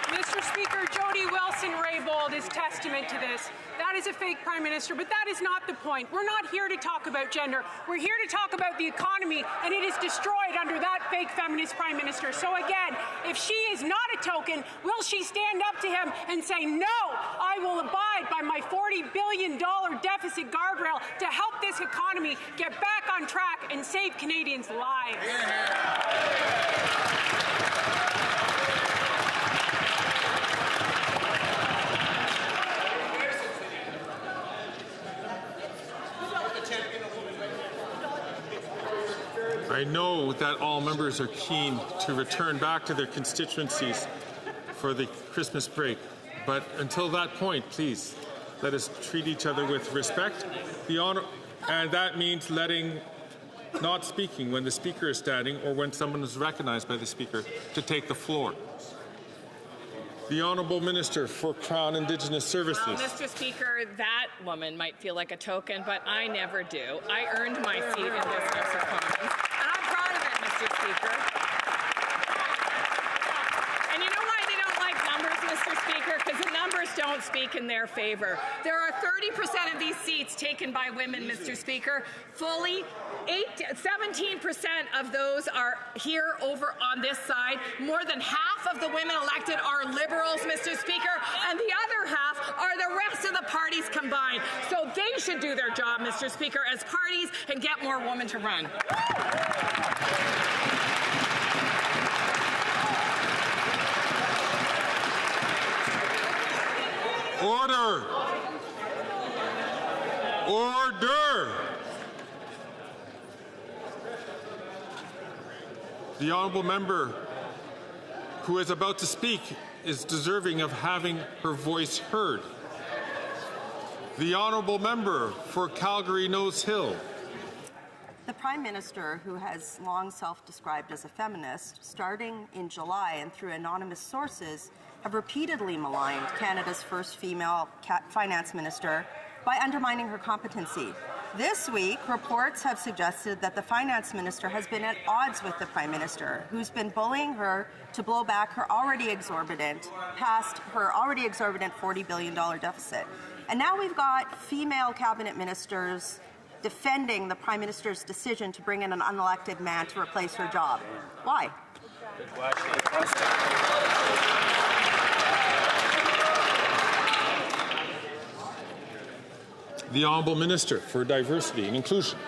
D: Mr. Speaker, Jody Wilson-Raybould is testament to this. That is a fake Prime Minister, but that is not the point. We're not here to talk about gender. We're here to talk about the economy, and it is destroyed under that fake feminist Prime Minister. So again, if she is not a token, will she stand up to him and say, no, I will abide by my $40 billion deficit guardrail to help this economy get back on track and save Canadians' lives?
B: I know that all members are keen to return back to their constituencies for the Christmas break, but until that point, please, let us treat each other with respect. And that means not speaking when the Speaker is standing or when someone is recognized by the Speaker to take the floor. The Honourable Minister for Crown Indigenous Services.
X: Well, Mr. Speaker, that woman might feel like a token, but I never do. I earned my seat in this House of Commons, and I'm proud of it, Mr. Speaker. And you know why they don't like numbers, Mr. Speaker? Because the numbers don't speak in their favour. There are 30% of these seats taken by women, Mr. Speaker. Fully 17% of those are here over on this side. More than half of the women elected are Liberals, Mr. Speaker, and the other half are the rest of the parties combined. So they should do their job, Mr. Speaker, as parties and get more women to run.
B: Order! Order! The honourable member who is about to speak is deserving of having her voice heard. The honourable member for Calgary-Nose Hill.
E: The Prime Minister, who has long self-described as a feminist, starting in July and through anonymous sources, have repeatedly maligned Canada's first female finance minister by undermining her competency. This week, reports have suggested that the finance minister has been at odds with the Prime Minister, who's been bullying her to blow back her already exorbitant $40 billion deficit. And now we've got female cabinet ministers defending the Prime Minister's decision to bring in an unelected man to replace her job. Why?
B: The Honourable Minister for Diversity and Inclusion.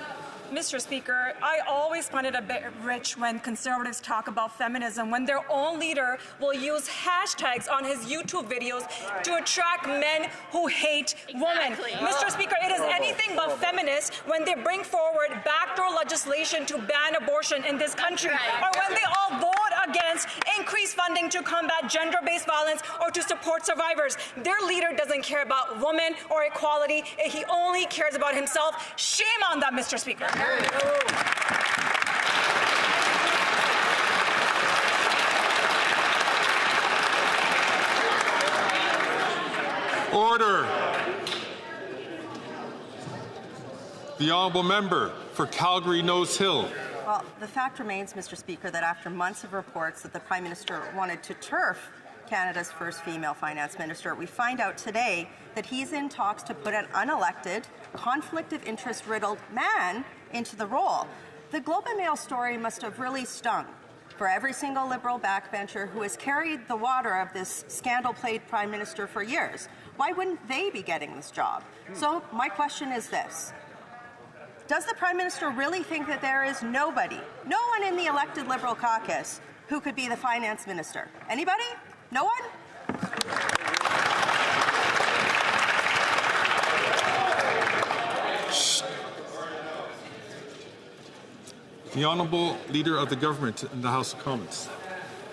H: Mr. Speaker, I always find it a bit rich when Conservatives talk about feminism, when their own leader will use hashtags on his YouTube videos to attract men who hate women. Mr. Speaker, it is anything but feminist when they bring forward backdoor legislation to ban abortion in this country, or when they all vote against increased funding to combat gender-based violence or to support survivors. Their leader doesn't care about women or equality. He only cares about himself. Shame on them, Mr. Speaker.
B: Order. The honourable member for Calgary-Nose Hill.
E: Well, the fact remains, Mr. Speaker, that after months of reports that the Prime Minister wanted to turf Canada's first female finance minister, we find out today that he's in talks to put an unelected, conflict of interest-riddled man into the role. The Globe and Mail story must have really stung for every single Liberal backbencher who has carried the water of this scandal-plagued Prime Minister for years. Why wouldn't they be getting this job? So my question is this. Does the Prime Minister really think that there is nobody, no one in the elected Liberal caucus who could be the finance minister? Anybody? No one?
B: The Honourable Leader of the Government in the House of Commons.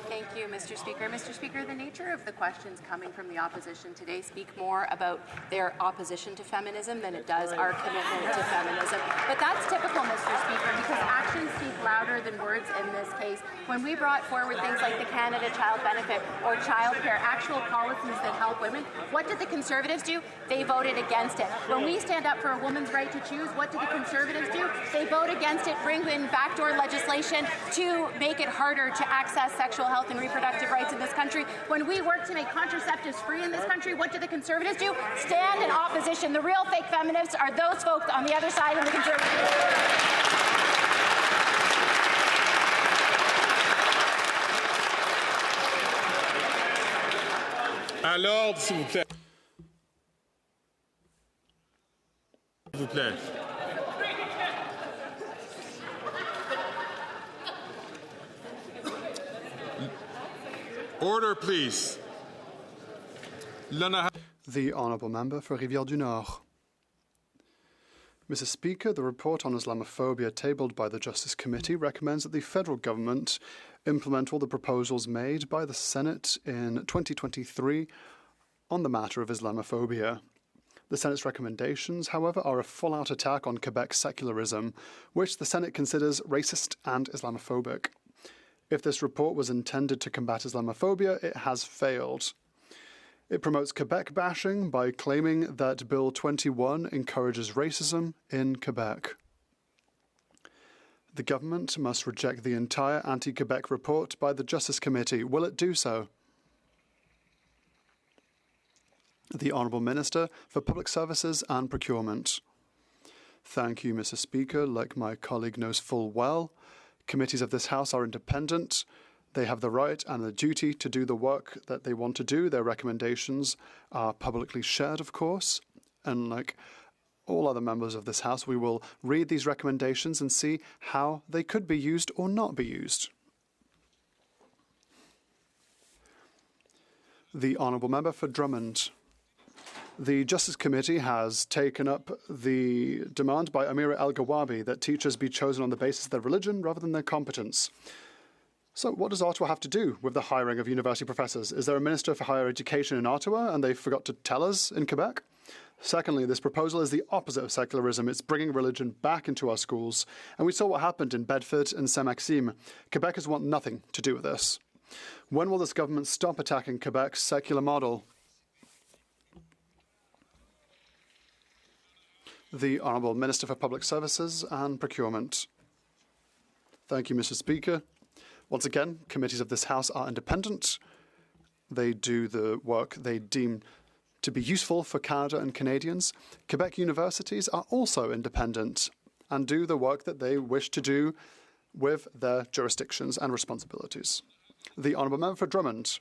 I: Thank you, Mr. Speaker. Mr. Speaker, the nature of the questions coming from the opposition today speak more about their opposition to feminism than it does our commitment to feminism. But that's typical, Mr. Speaker, because actions speak louder than words in this case. When we brought forward things like the Canada Child Benefit or childcare, actual policies that help women, what did the Conservatives do? They voted against it. When we stand up for a woman's right to choose, what do the Conservatives do? They vote against it, bring in backdoor legislation to make it harder to access sexual health and reproductive rights in this country. When we work to make contraceptives free in this country, what do the Conservatives do? Stand in opposition. The real fake feminists are those folks on the other side of the Conservatives.
B: À l'ordre, s'il vous plaît. S'il vous plaît. Order, please.
T: The Honourable Member for Rivière-du-Nord. Mr. Speaker, the report on Islamophobia tabled by the Justice Committee recommends that the federal government implement all the proposals made by the Senate in 2023 on the matter of Islamophobia. The Senate's recommendations, however, are a full-out attack on Quebec's secularism, which the Senate considers racist and Islamophobic. If this report was intended to combat Islamophobia, it has failed. It promotes Quebec bashing by claiming that Bill 21 encourages racism in Quebec. The government must reject the entire anti-Quebec report by the Justice Committee. Will it do so? The Honourable Minister for Public Services and Procurement. Thank you, Mr. Speaker. Like my colleague knows full well, committees of this House are independent. They have the right and the duty to do the work that they want to do. Their recommendations are publicly shared, of course. And like all other members of this House, we will read these recommendations and see how they could be used or not be used. The Honourable Member for Drummond. The Justice Committee has taken up the demand by Amira El-Gawabi that teachers be chosen on the basis of their religion rather than their competence. So what does Ottawa have to do with the hiring of university professors? Is there a Minister for Higher Education in Ottawa and they forgot to tell us in Quebec? Secondly, this proposal is the opposite of secularism. It's bringing religion back into our schools. And we saw what happened in Bedford and Saint-Maxime. Quebecers want nothing to do with this. When will this government stop attacking Quebec's secular model? The Honourable Minister for Public Services and Procurement. Thank you, Mr. Speaker. Once again, committees of this House are independent. They do the work they deem to be useful for Canada and Canadians. Quebec universities are also independent and do the work that they wish to do with their jurisdictions and responsibilities. The Honourable Member for Drummond.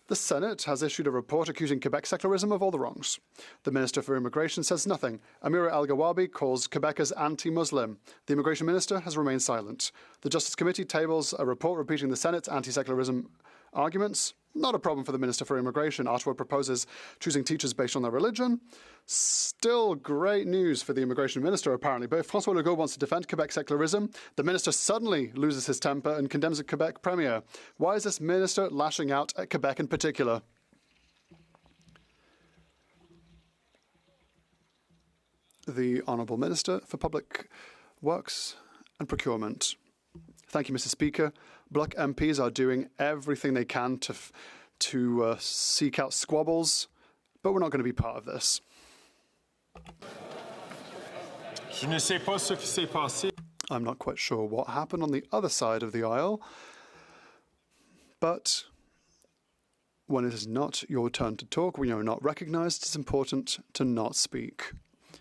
T: The Senate has issued a report accusing Quebec secularism of all the wrongs. The Minister for Immigration says nothing. Amira El-Gawabi calls Quebecers anti-Muslim. The Immigration Minister has remained silent. The Justice Committee tables a report repeating the Senate's anti-secularism arguments. Not a problem for the Minister for Immigration. Ottawa proposes choosing teachers based on their religion. Still great news for the Immigration Minister, apparently. But if François Legault wants to defend Quebec secularism, the Minister suddenly loses his temper and condemns a Quebec Premier. Why is this Minister lashing out at Quebec in particular? The Honourable Minister for Public Works and Procurement. Thank you, Mr. Speaker. Bloc MPs are doing everything they can to seek out squabbles, but we're not going to be part of this.
B: Je ne sais pas ce qui s'est passé.
T: I'm not quite sure what happened on the other side of the aisle, but when it is not your turn to talk, when you're not recognised, it's important to not speak.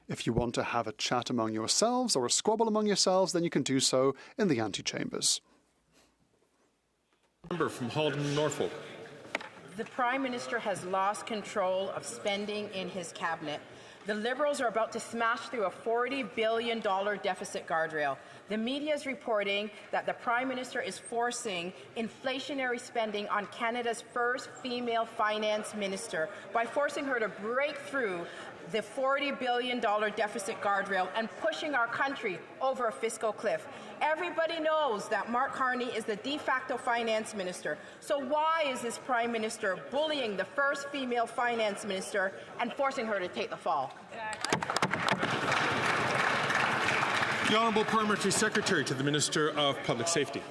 T: If you want to have a chat among yourselves or a squabble among yourselves, then you can do so in the antechambers.
B: Member from Halton, Norfolk.
J: The Prime Minister has lost control of spending in his cabinet. The Liberals are about to smash through a $40 billion deficit guardrail. The media is reporting that the Prime Minister is forcing inflationary spending on Canada's first female finance minister by forcing her to break through the $40 billion deficit guardrail and pushing our country over a fiscal cliff. Everybody knows that Mark Carney is the de facto finance minister. So why is this prime minister bullying the first female finance minister and forcing her to take the fall?
B: The Honourable Parliamentary Secretary to the Minister of Public Safety.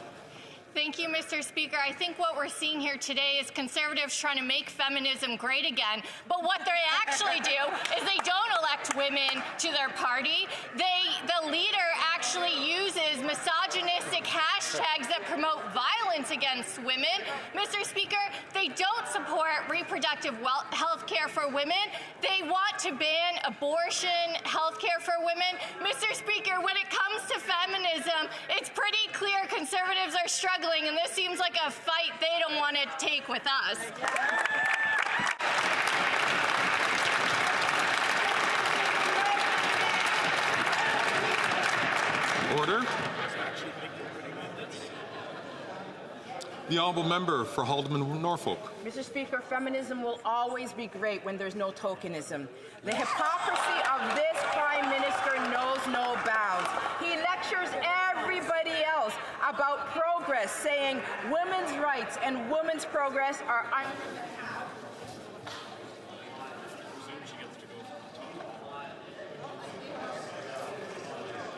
K: Thank you, Mr. Speaker. I think what we're seeing here today is Conservatives trying to make feminism great again. But what they actually do is they don't elect women to their party. The leader actually uses misogynistic hashtags that promote violence against women. Mr. Speaker, they don't support reproductive health care for women. They want to ban abortion health care for women. Mr. Speaker, when it comes to feminism, it's pretty clear Conservatives are struggling, and this seems like a fight they don't want to take with us.
B: Order. The Honourable Member for Haldeman Norfolk.
J: Mr. Speaker, feminism will always be great when there's no tokenism. The hypocrisy of this Prime Minister knows no bounds. He lectures everybody else about progress, saying women's rights and women's progress are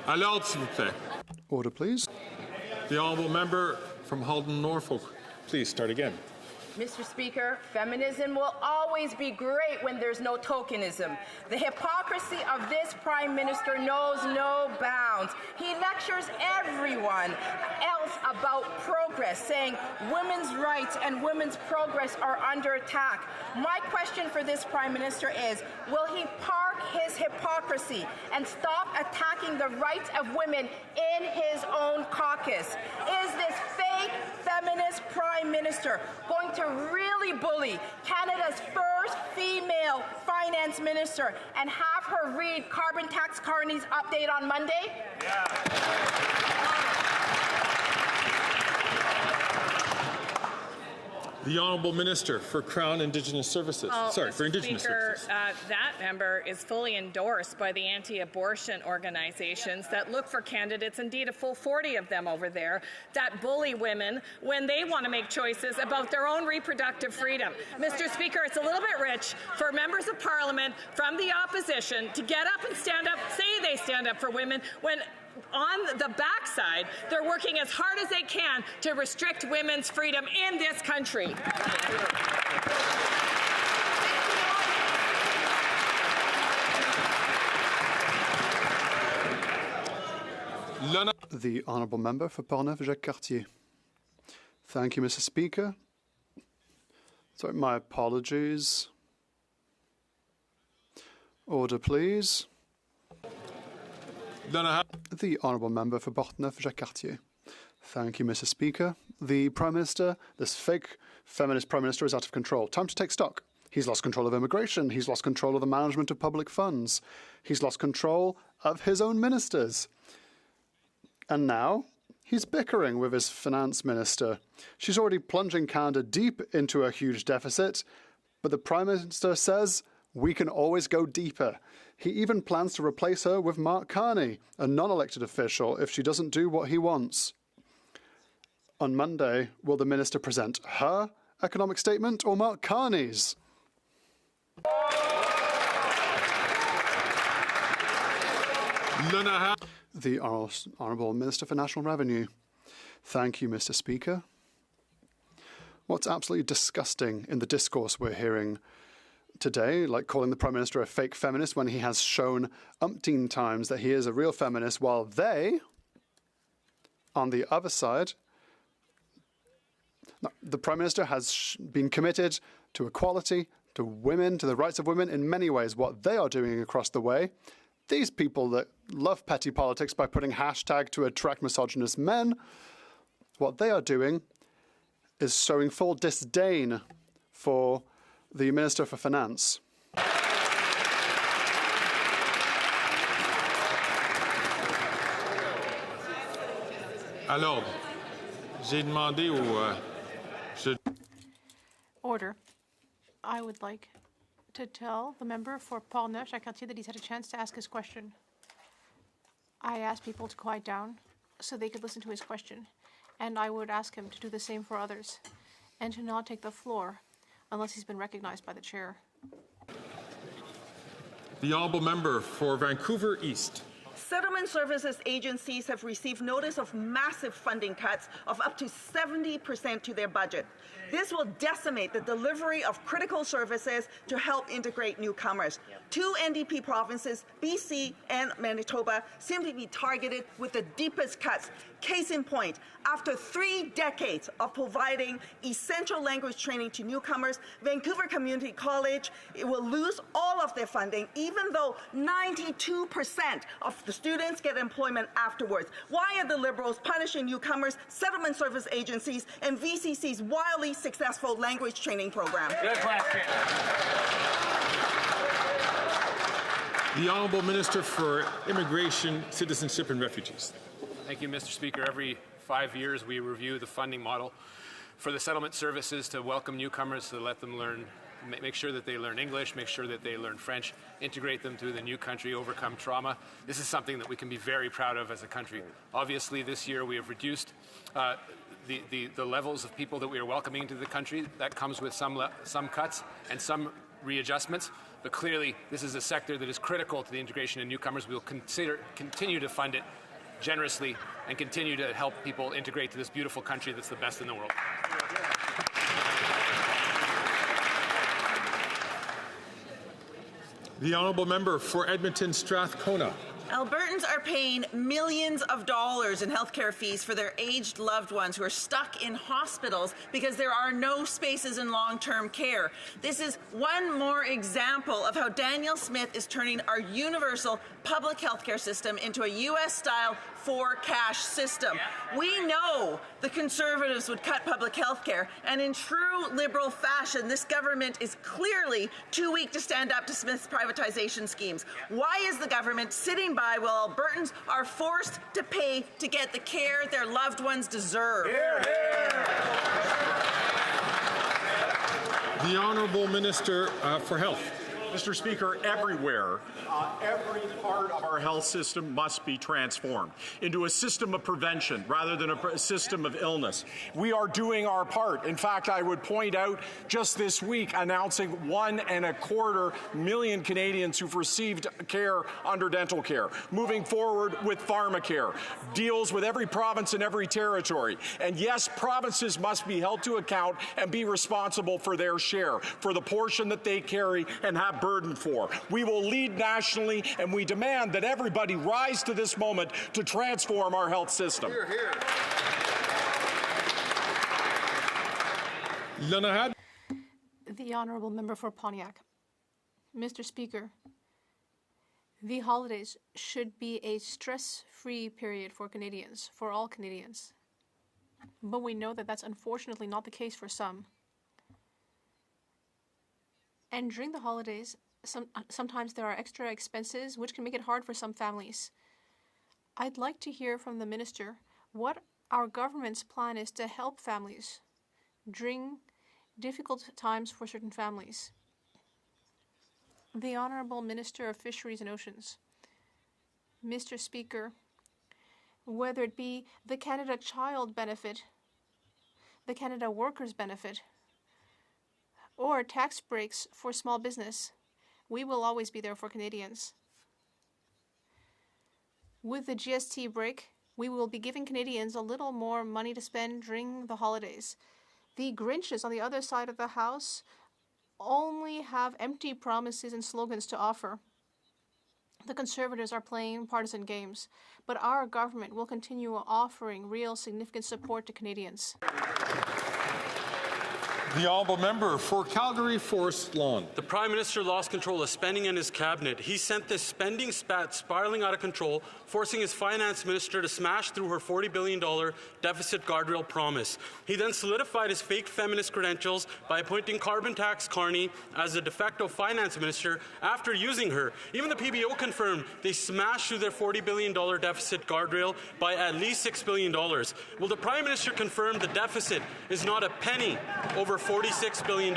B: À l'ordre, s'il vous plaît.
T: Order, please.
B: The Honourable Member from Halden Norfolk. Please start again.
J: Mr. Speaker, feminism will always be great when there's no tokenism. The hypocrisy of this Prime Minister knows no bounds. He lectures everyone else about progress, saying women's rights and women's progress are under attack. My question for this Prime Minister is, will he park his hypocrisy and stop attacking the rights of women in his own caucus? Is this fake feminist Prime Minister going to really bully Canada's first female finance minister and have her read Carbon Tax Carney's update on Monday?
B: The Honourable Minister for Crown Indigenous Services. For Indigenous Services.
X: That member is fully endorsed by the anti-abortion organizations that look for candidates, indeed a full 40 of them over there, that bully women when they want to make choices about their own reproductive freedom. Mr. Speaker, it's a little bit rich for members of Parliament from the opposition to get up and stand up, say they stand up for women, when on the backside, they're working as hard as they can to restrict women's freedom in this country.
T: The Honourable Member for Portneuf-Jacques-Cartier. Thank you, Mr. Speaker. Sorry, my apologies. Order, please. The Honourable Member for Portneuf-Jacques-Cartier. Thank you, Mr. Speaker. The Prime Minister, this fake feminist Prime Minister, is out of control. Time to take stock. He's lost control of immigration. He's lost control of the management of public funds. He's lost control of his own ministers. And now he's bickering with his finance minister. She's already plunging Canada deep into a huge deficit, but the Prime Minister says we can always go deeper. He even plans to replace her with Mark Carney, a non-elected official, if she doesn't do what he wants. On Monday, will the minister present her economic statement or Mark Carney's? The Honourable Minister for National Revenue. Thank you, Mr. Speaker. What's absolutely disgusting in the discourse we're hearing today, like calling the Prime Minister a fake feminist when he has shown umpteen times that he is a real feminist, while they, on the other side, the Prime Minister has been committed to equality, to women, to the rights of women in many ways. What they are doing across the way, these people that love petty politics by putting hashtag to attract misogynist men, what they are doing is showing full disdain for the Minister for Finance.
B: À l'ordre. J'ai demandé au...
L: Order. I would like to tell the member for Portneuf-Jacques-Cartier that he's had a chance to ask his question. I asked people to quiet down so they could listen to his question, and I would ask him to do the same for others and to not take the floor unless he's been recognized by the chair.
B: The honourable member for Vancouver East.
M: Settlement services agencies have received notice of massive funding cuts of up to 70% to their budget. This will decimate the delivery of critical services to help integrate newcomers. Two NDP provinces, BC and Manitoba, seem to be targeted with the deepest cuts. Case in point, after 3 decades of providing essential language training to newcomers, Vancouver Community College will lose all of their funding, even though 92% of the students get employment afterwards. Why are the Liberals punishing newcomers, settlement service agencies, and VCC's wildly successful language training program?
S: Good question.
B: The Honourable Minister for Immigration, Citizenship and Refugees.
N: Thank you, Mr. Speaker. Every 5 years we review the funding model for the settlement services to welcome newcomers, to let them learn, make sure that they learn English, make sure that they learn French, integrate them to the new country, overcome trauma. This is something that we can be very proud of as a country. Obviously, this year we have reduced the levels of people that we are welcoming into the country. That comes with some cuts and some readjustments. But clearly, this is a sector that is critical to the integration of newcomers. We will continue to fund it generously and continue to help people integrate to this beautiful country that's the best in the world.
B: The honourable member for Edmonton Strathcona.
O: Albertans are paying millions of dollars in healthcare fees for their aged loved ones who are stuck in hospitals because there are no spaces in long-term care. This is one more example of how Danielle Smith is turning our universal public healthcare system into a U.S.-style for-cash system. We know the Conservatives would cut public healthcare, and in true Liberal fashion, this government is clearly too weak to stand up to Smith's privatization schemes. Why is the government sitting by while Albertans are forced to pay to get the care their loved ones deserve?
B: Hear, hear. The Honourable Minister for Health.
Y: Mr. Speaker, everywhere, every part of our health system must be transformed into a system of prevention rather than a system of illness. We are doing our part. In fact, I would point out just this week announcing 1.25 million Canadians who've received care under dental care. Moving forward with pharmacare, deals with every province and every territory. And yes, provinces must be held to account and be responsible for their share, for the portion that they carry and have burden for. We will lead nationally, and we demand that everybody rise to this moment to transform our health system.
B: Hear, hear. Leonard.
L: The honourable member for Pontiac. Mr. Speaker, the holidays should be a stress-free period for Canadians, for all Canadians. But we know that that's unfortunately not the case for some. And during the holidays, sometimes there are extra expenses which can make it hard for some families. I'd like to hear from the Minister what our government's plan is to help families during difficult times for certain families. The Honourable Minister of Fisheries and Oceans. Mr. Speaker, whether it be the Canada Child Benefit, the Canada Workers Benefit, or tax breaks for small business, we will always be there for Canadians. With the GST break, we will be giving Canadians a little more money to spend during the holidays. The Grinches on the other side of the House only have empty promises and slogans to offer. The Conservatives are playing partisan games, but our government will continue offering real significant support to Canadians.
B: The honourable member for Calgary Forest Lawn.
Z: The Prime Minister lost control of spending in his cabinet. He sent this spending spat spiraling out of control, forcing his finance minister to smash through her $40 billion deficit guardrail promise. He then solidified his fake feminist credentials by appointing carbon tax Carney as the de facto finance minister after using her. Even the PBO confirmed they smashed through their $40 billion deficit guardrail by at least $6 billion. Will the Prime Minister confirm the deficit is not a penny over $46 billion?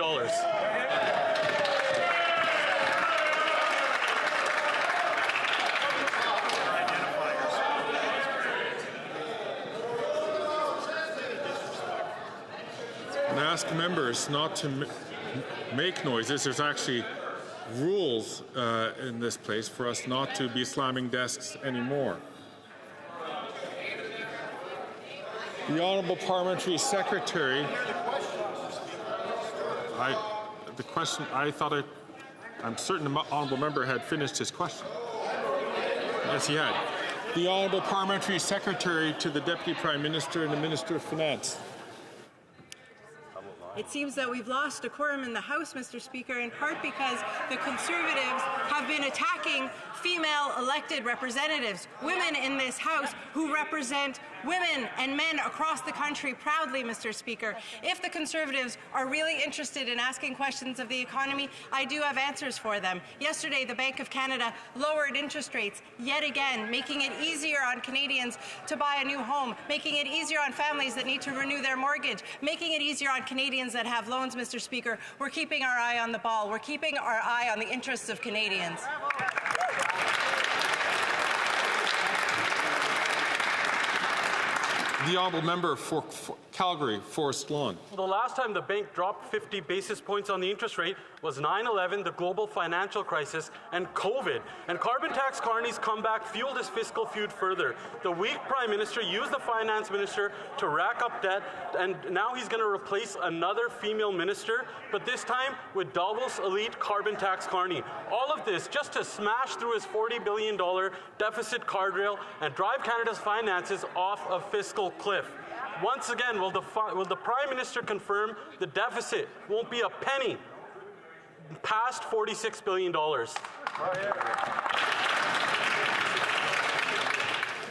B: and ask members not to make noises. There's actually rules in this place for us not to be slamming desks anymore. The Honourable Parliamentary Secretary, I'm certain the Honourable Member had finished his question. Yes, he had. The Honourable Parliamentary Secretary to the Deputy Prime Minister and the Minister of Finance.
A: It seems that we've lost a quorum in the House, Mr. Speaker, in part because the Conservatives have been attacking female elected representatives, women in this House who represent women and men across the country proudly, Mr. Speaker. If the Conservatives are really interested in asking questions of the economy, I do have answers for them. Yesterday, the Bank of Canada lowered interest rates yet again, making it easier on Canadians to buy a new home, making it easier on families that need to renew their mortgage, making it easier on Canadians that have loans, Mr. Speaker. We're keeping our eye on the ball. We're keeping our eye on the interests of Canadians.
B: The Honourable Member for Calgary, Forest Lawn.
Z: The last time the bank dropped 50 basis points on the interest rate was 9/11, the global financial crisis, and COVID. And carbon tax Carney's comeback fueled his fiscal feud further. The weak Prime Minister used the Finance Minister to rack up debt, and now he's going to replace another female minister, but this time with Davos elite carbon tax Carney. All of this just to smash through his $40 billion deficit guardrail and drive Canada's finances off a fiscal cliff. Once again, will the Prime Minister confirm the deficit won't be a penny past $46 billion?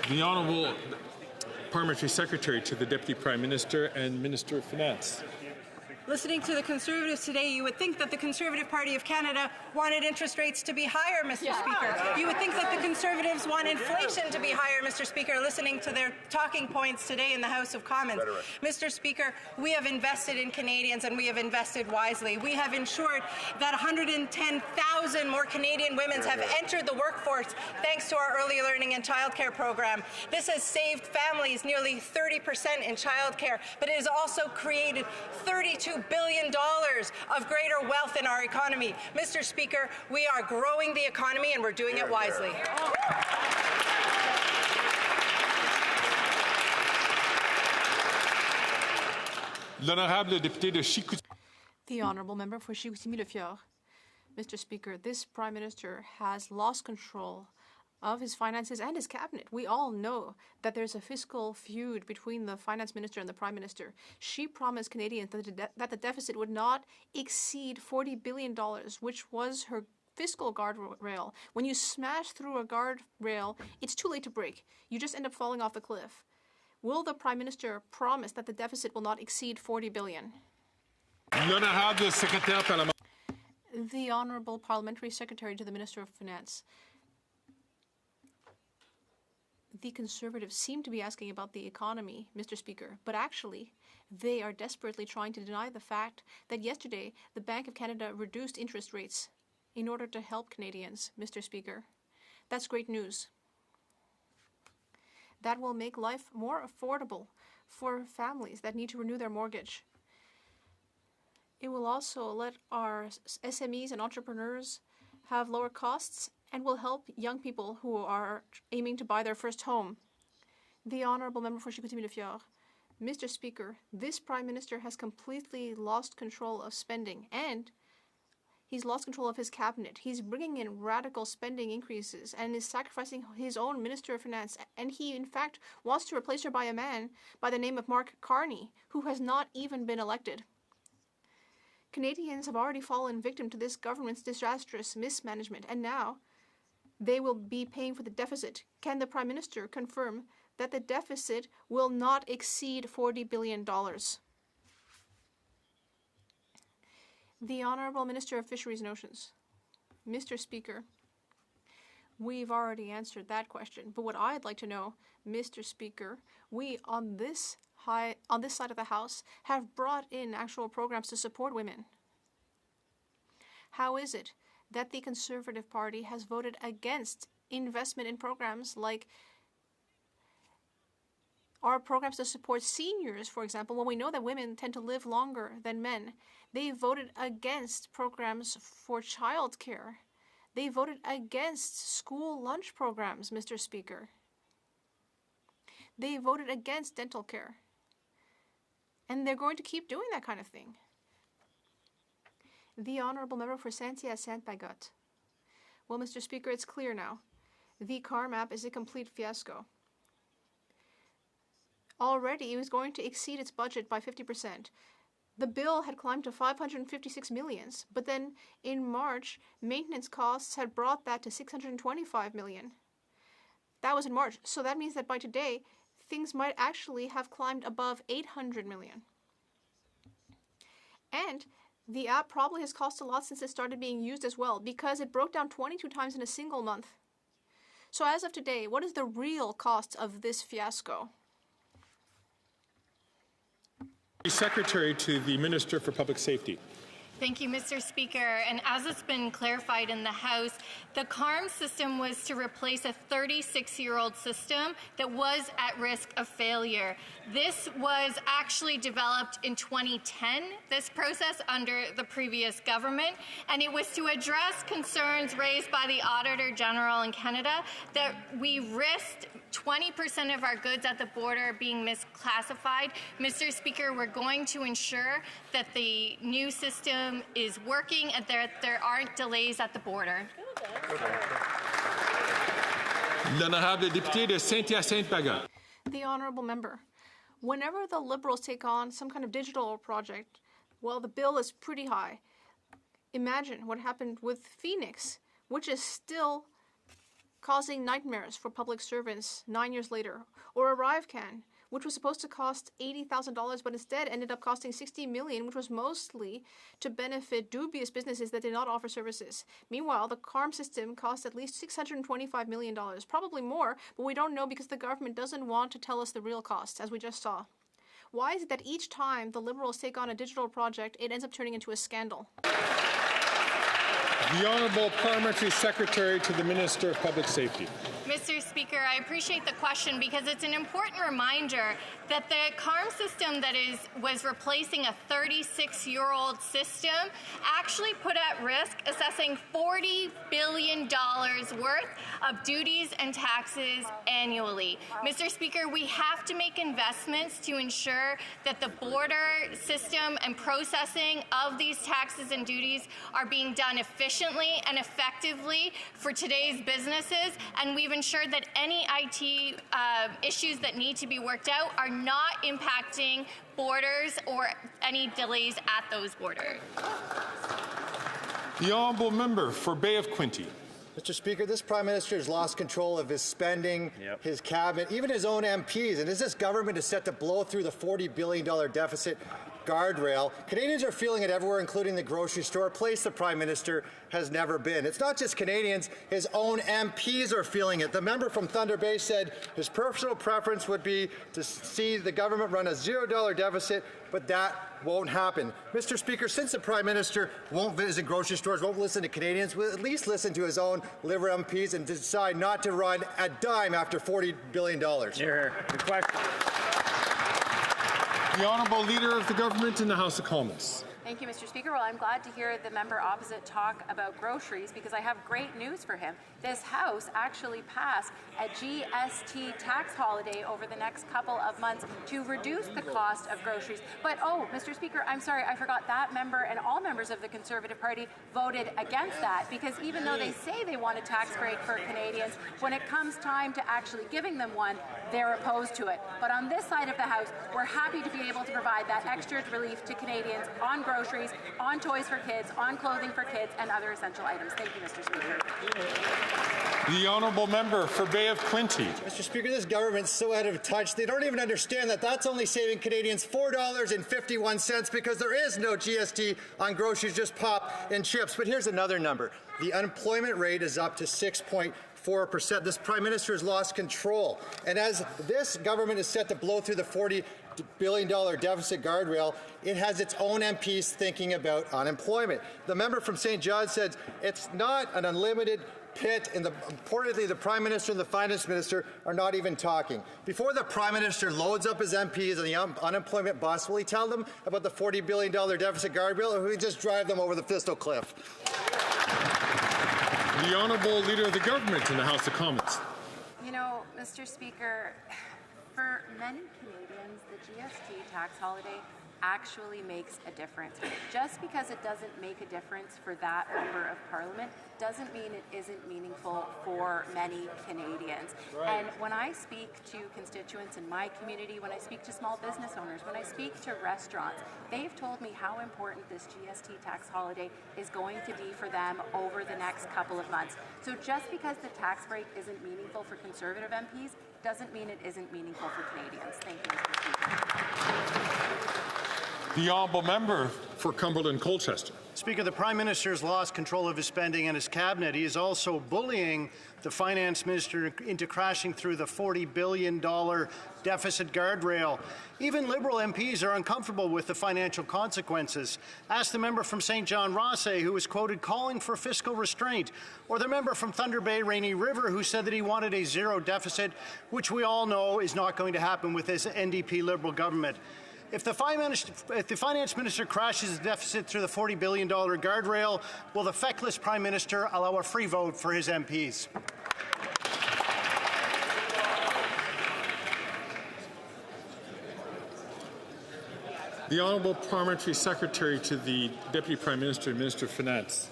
B: The Honourable Parliamentary Secretary to the Deputy Prime Minister and Minister of Finance.
A: Listening to the Conservatives today, you would think that the Conservative Party of Canada wanted interest rates to be higher, Mr. Speaker. You would think that the Conservatives want inflation to be higher, Mr. Speaker, listening to their talking points today in the House of Commons. Mr. Speaker, we have invested in Canadians and we have invested wisely. We have ensured that 110,000 more Canadian women have entered the workforce thanks to our early learning and childcare program. This has saved families nearly 30% in childcare, but it has also created $32 billion of greater wealth in our economy. Mr. Speaker, we are growing the economy and we're doing it wisely.
B: L'honorable député de Chicoutimi.
L: The Honourable Member for Chicoutimi-Le-Fjord. Mr. Speaker, this Prime Minister has lost control of his finances and his cabinet. We all know that there's a fiscal feud between the finance minister and the prime minister. She promised Canadians that the deficit would not exceed $40 billion, which was her fiscal guardrail. When you smash through a guardrail, it's too late to break. You just end up falling off the cliff. Will the prime minister promise that the deficit will not exceed $40 billion?
B: L'honorable secrétaire parlementaire.
L: The Honourable Parliamentary Secretary to the Minister of Finance. The Conservatives seem to be asking about the economy, Mr. Speaker, but actually, they are desperately trying to deny the fact that yesterday the Bank of Canada reduced interest rates in order to help Canadians, Mr. Speaker. That's great news. That will make life more affordable for families that need to renew their mortgage. It will also let our SMEs and entrepreneurs have lower costs and will help young people who are aiming to buy their first home. The Honourable Member for Chicoutimi-Le-Fjord. Mr. Speaker, this Prime Minister has completely lost control of spending and he's lost control of his cabinet. He's bringing in radical spending increases and is sacrificing his own Minister of Finance. And he, in fact, wants to replace her by a man by the name of Mark Carney, who has not even been elected. Canadians have already fallen victim to this government's disastrous mismanagement, and now they will be paying for the deficit. Can the Prime Minister confirm that the deficit will not exceed $40 billion? The Honourable Minister of Fisheries and Oceans. Mr. Speaker, we've already answered that question, but what I'd like to know, Mr. Speaker, we on this side of the House have brought in actual programs to support women. How is it that the Conservative Party has voted against investment in programs like Our programs to support seniors, for example, when we know that women tend to live longer than men. They voted against programs for childcare. They voted against school lunch programs, Mr. Speaker. They voted against dental care. And they're going to keep doing that kind of thing. The Honourable Member for Saint-Hyacinthe-Bagotte. Well, Mr. Speaker, it's clear now. The CAR map is a complete fiasco. Already, it was going to exceed its budget by 50%. The bill had climbed to 556 million, but then in March, maintenance costs had brought that to 625 million. That was in March, so that means that by today, things might actually have climbed above 800 million. And the app probably has cost a lot since it started being used as well, because it broke down 22 times in a single month. So as of today, what is the real cost of this fiasco?
B: Secretary to the Minister for Public Safety.
K: Thank you, Mr. Speaker. And as it's been clarified in the House, the CARM system was to replace a 36-year-old system that was at risk of failure. This was actually developed in 2010, this process under the previous government, and it was to address concerns raised by the Auditor General in Canada that we risked 20% of our goods at the border being misclassified. Mr. Speaker, we're going to ensure that the new system is working and that there aren't delays at the border.
B: L'honorable député de Saint-Hyacinthe-Bagotte.
L: The Honourable Member. Whenever the Liberals take on some kind of digital project, well, the bill is pretty high. Imagine what happened with Phoenix, which is still causing nightmares for public servants 9 years later, or ArriveCan, which was supposed to cost $80,000 but instead ended up costing $60 million, which was mostly to benefit dubious businesses that did not offer services. Meanwhile, the CARM system cost at least $625 million, probably more, but we don't know because the government doesn't want to tell us the real cost, as we just saw. Why is it that each time the Liberals take on a digital project, it ends up turning into a scandal?
B: The Honourable Parliamentary Secretary to the Minister of Public Safety.
K: Mr. Speaker, I appreciate the question because it's an important reminder that the CARM system that was replacing a 36-year-old system actually put at risk assessing $40 billion worth of duties and taxes annually. Mr. Speaker, we have to make investments to ensure that the border system and processing of these taxes and duties are being done efficiently and effectively for today's businesses, and we've ensured that any IT issues that need to be worked out are not impacting borders or any delays at those borders.
B: The Honourable Member for Bay of Quinte.
F: Mr. Speaker, this Prime Minister has lost control of his spending, his cabinet, even his own MPs. And as this government is set to blow through the $40 billion deficit guardrail, Canadians are feeling it everywhere, including the grocery store, a place the Prime Minister has never been. It's not just Canadians, his own MPs are feeling it. The member from Thunder Bay said his personal preference would be to see the government run a $0 deficit, but that won't happen. Mr. Speaker, since the Prime Minister won't visit grocery stores, won't listen to Canadians, will at least listen to his own Liberal MPs and decide not to run a dime after $40 billion.
G: Good question.
B: The Honourable Leader of the Government in the House of Commons.
I: Thank you, Mr. Speaker. Well, I'm glad to hear the member opposite talk about groceries because I have great news for him. This House actually passed a GST tax holiday over the next couple of months to reduce the cost of groceries. But, oh, Mr. Speaker, I'm sorry, I forgot that member and all members of the Conservative Party voted against that because even though they say they want a tax break for Canadians, when it comes time to actually giving them one, they're opposed to it. But on this side of the House, we're happy to be able to provide that extra relief to Canadians on groceries, on toys for kids, on clothing for kids, and other essential items. Thank you, Mr. Speaker.
B: The Honourable Member for Bay of Quinte.
F: Mr. Speaker, this government's so out of touch, they don't even understand that that's only saving Canadians $4.51 because there is no GST on groceries, just pop and chips. But here's another number. The unemployment rate is up to 6.4%. This Prime Minister has lost control. And as this government is set to blow through the $40 billion deficit guardrail, it has its own MPs thinking about unemployment. The member from St. John said it's not an unlimited pit, and importantly, the Prime Minister and the Finance Minister are not even talking. Before the Prime Minister loads up his MPs on the unemployment bus, will he tell them about the $40 billion deficit guardrail, or will he just drive them over the fiscal cliff?
B: The Honourable Leader of the Government in the House of Commons.
I: You know, Mr. Speaker, for many Canadians, the GST tax holiday actually makes a difference. Just because it doesn't make a difference for that member of Parliament doesn't mean it isn't meaningful for many Canadians. Right. And when I speak to constituents in my community, when I speak to small business owners, when I speak to restaurants, they've told me how important this GST tax holiday is going to be for them over the next couple of months. So just because the tax break isn't meaningful for Conservative MPs doesn't mean it isn't meaningful for Canadians. Thank you, Mr. Speaker.
B: The Honourable Member for Cumberland Colchester.
G: Speaker, the Prime Minister has lost control of his spending and his cabinet. He is also bullying the Finance Minister into crashing through the $40 billion deficit guardrail. Even Liberal MPs are uncomfortable with the financial consequences. Ask the member from St. John Rossay, who was quoted calling for fiscal restraint, or the member from Thunder Bay Rainy River, who said that he wanted a zero deficit, which we all know is not going to happen with this NDP Liberal government. If the Finance Minister crashes the deficit through the $40 billion guardrail, will the feckless Prime Minister allow a free vote for his MPs?
B: The Honourable Parliamentary Secretary to the Deputy Prime Minister and Minister of Finance.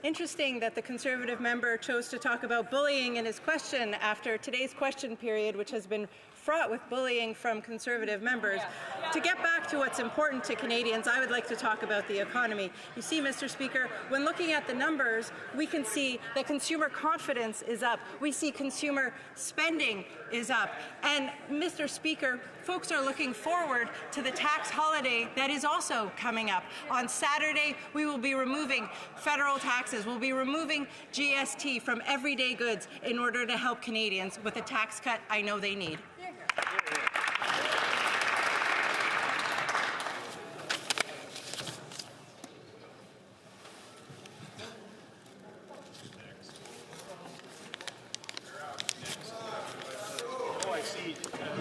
A: Interesting that the Conservative member chose to talk about bullying in his question after today's question period, which has been fraught with bullying from Conservative members. To get back to what's important to Canadians, I would like to talk about the economy. You see, Mr. Speaker, when looking at the numbers, we can see that consumer confidence is up. We see consumer spending is up. And, Mr. Speaker, folks are looking forward to the tax holiday that is also coming up. On Saturday, we will be removing federal taxes. We'll be removing GST from everyday goods in order to help Canadians with a tax cut I know they need.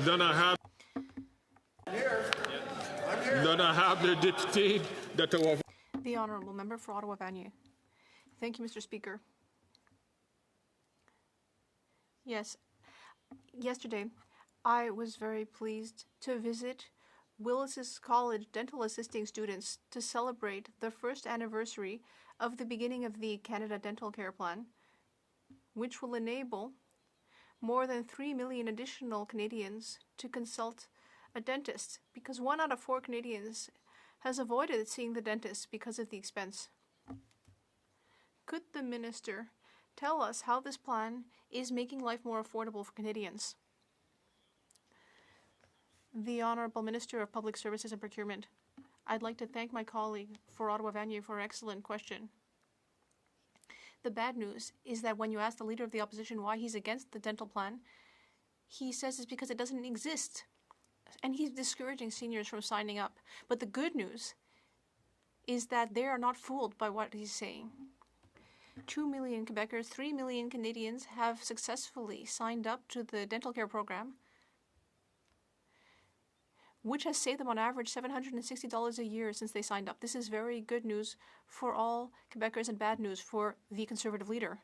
B: Then I have the deputy that
L: the Honourable Member for Ottawa Vanier. Thank you, Mr. Speaker. Yes, yesterday I was very pleased to visit Willis's College dental assisting students to celebrate the first anniversary of the beginning of the Canada Dental Care Plan, which will enable more than 3 million additional Canadians to consult a dentist, because 1 out of 4 Canadians has avoided seeing the dentist because of the expense. Could the Minister tell us how this plan is making life more affordable for Canadians? The Honourable Minister of Public Services and Procurement. I'd like to thank my colleague for Ottawa Vanier for an excellent question. The bad news is that when you ask the Leader of the Opposition why he's against the dental plan, he says it's because it doesn't exist. And he's discouraging seniors from signing up. But the good news is that they are not fooled by what he's saying. 2 million Quebecers, 3 million Canadians have successfully signed up to the dental care program, which has saved them on average $760 a year since they signed up. This is very good news for all Quebecers and bad news for the Conservative leader.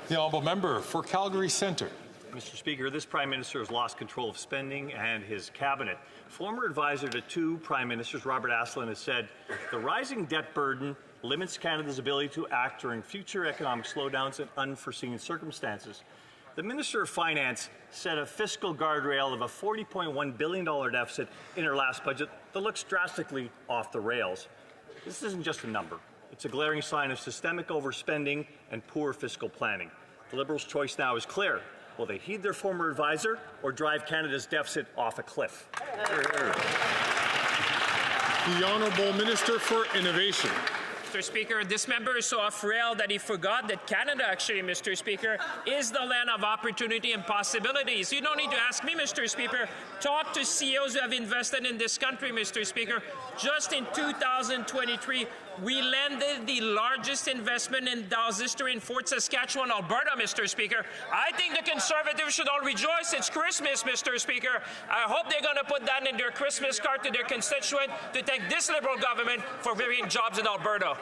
B: The Honourable Member for Calgary Centre.
P: Mr. Speaker, this Prime Minister has lost control of spending and his cabinet. Former advisor to 2 Prime Ministers, Robert Asselin, has said the rising debt burden limits Canada's ability to act during future economic slowdowns and unforeseen circumstances. The Minister of Finance set a fiscal guardrail of a $40.1 billion deficit in her last budget that looks drastically off the rails. This isn't just a number. It's a glaring sign of systemic overspending and poor fiscal planning. The Liberals' choice now is clear. Will they heed their former advisor or drive Canada's deficit off a cliff?
B: The Honourable Minister for Innovation.
Q: Mr. Speaker, this member is so off rail that he forgot that Canada, actually, Mr. Speaker, is the land of opportunity and possibilities. You don't need to ask me, Mr. Speaker. Talk to CEOs who have invested in this country, Mr. Speaker. Just in 2023, we landed the largest investment in Dow's history in Fort Saskatchewan, Alberta, Mr. Speaker. I think the Conservatives should all rejoice. It's Christmas, Mr. Speaker. I hope they're going to put that in their Christmas card to their constituent to thank this Liberal government for bringing jobs in Alberta.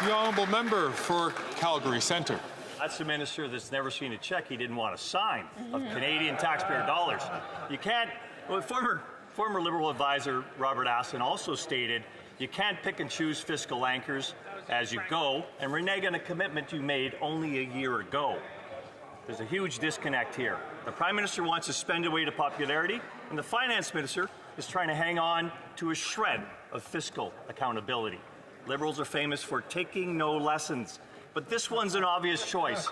B: The honourable member for Calgary Centre.
P: That's the minister that's never seen a check he didn't want to sign of Canadian taxpayer dollars. You can't, well, former Liberal advisor Robert Asselin also stated, you can't pick and choose fiscal anchors as you go and renege on a commitment you made only a year ago. There's a huge disconnect here. The Prime Minister wants to spend away to popularity, and the Finance Minister is trying to hang on to a shred of fiscal accountability. Liberals are famous for taking no lessons, but this one's an obvious choice.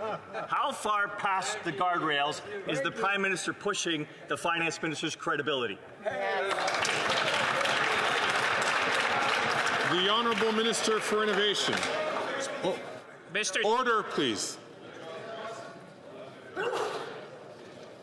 P: How far past the guardrails is the Prime Minister pushing the Finance Minister's credibility?
B: The Honourable Minister for Innovation. Order, please.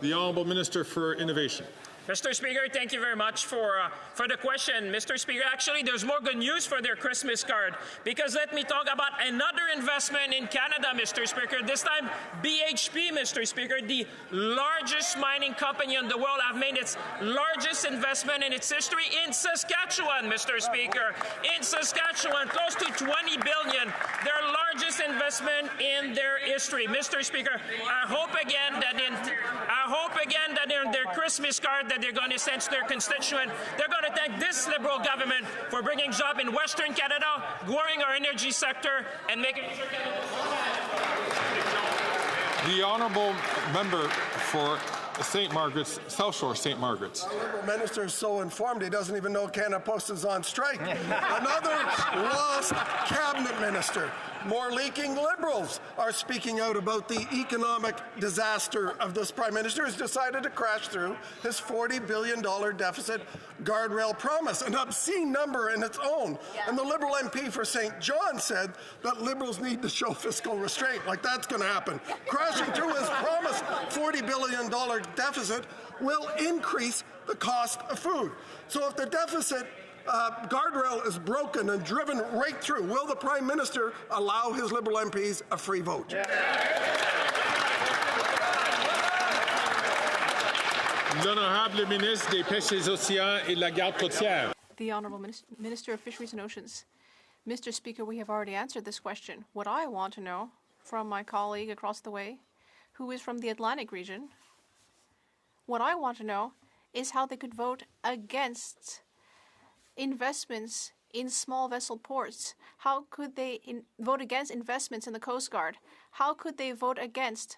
B: The Honourable Minister for Innovation.
Q: Mr. Speaker, thank you very much for the question. Mr. Speaker, actually, there's more good news for their Christmas card, because let me talk about another investment in Canada, Mr. Speaker. This time, BHP, Mr. Speaker, the largest mining company in the world, have made its largest investment in its history in Saskatchewan, Mr. Speaker. In Saskatchewan, close to $20 billion, their largest investment in their history. Mr. Speaker, I hope again that in their Christmas card that they're going to send to their constituent, they're going to thank this Liberal government for bringing jobs in Western Canada, growing our energy sector, and making sure
B: The honourable member for St. Margaret's, South Shore St. Margaret's.
C: The Liberal minister is so informed he doesn't even know Canada Post is on strike. Another lost cabinet minister. More leaking Liberals are speaking out about the economic disaster of this Prime Minister who's decided to crash through his $40 billion deficit guardrail promise, an obscene number in its own. And the Liberal MP for St. John said that Liberals need to show fiscal restraint, like that's going to happen. Crashing through his promised $40 billion deficit will increase the cost of food. So if the deficit guardrail is broken and driven right through, will the Prime Minister allow his Liberal MPs a free vote?
B: L'honorable ministre des Pêches et Océans et de la Garde côtière.
L: The Honourable Minister of Fisheries and Oceans. Mr. Speaker, we have already answered this question. What I want to know from my colleague across the way, who is from the Atlantic region, what I want to know is how they could vote against investments in small vessel ports. How could they vote against investments in the Coast Guard? How could they vote against,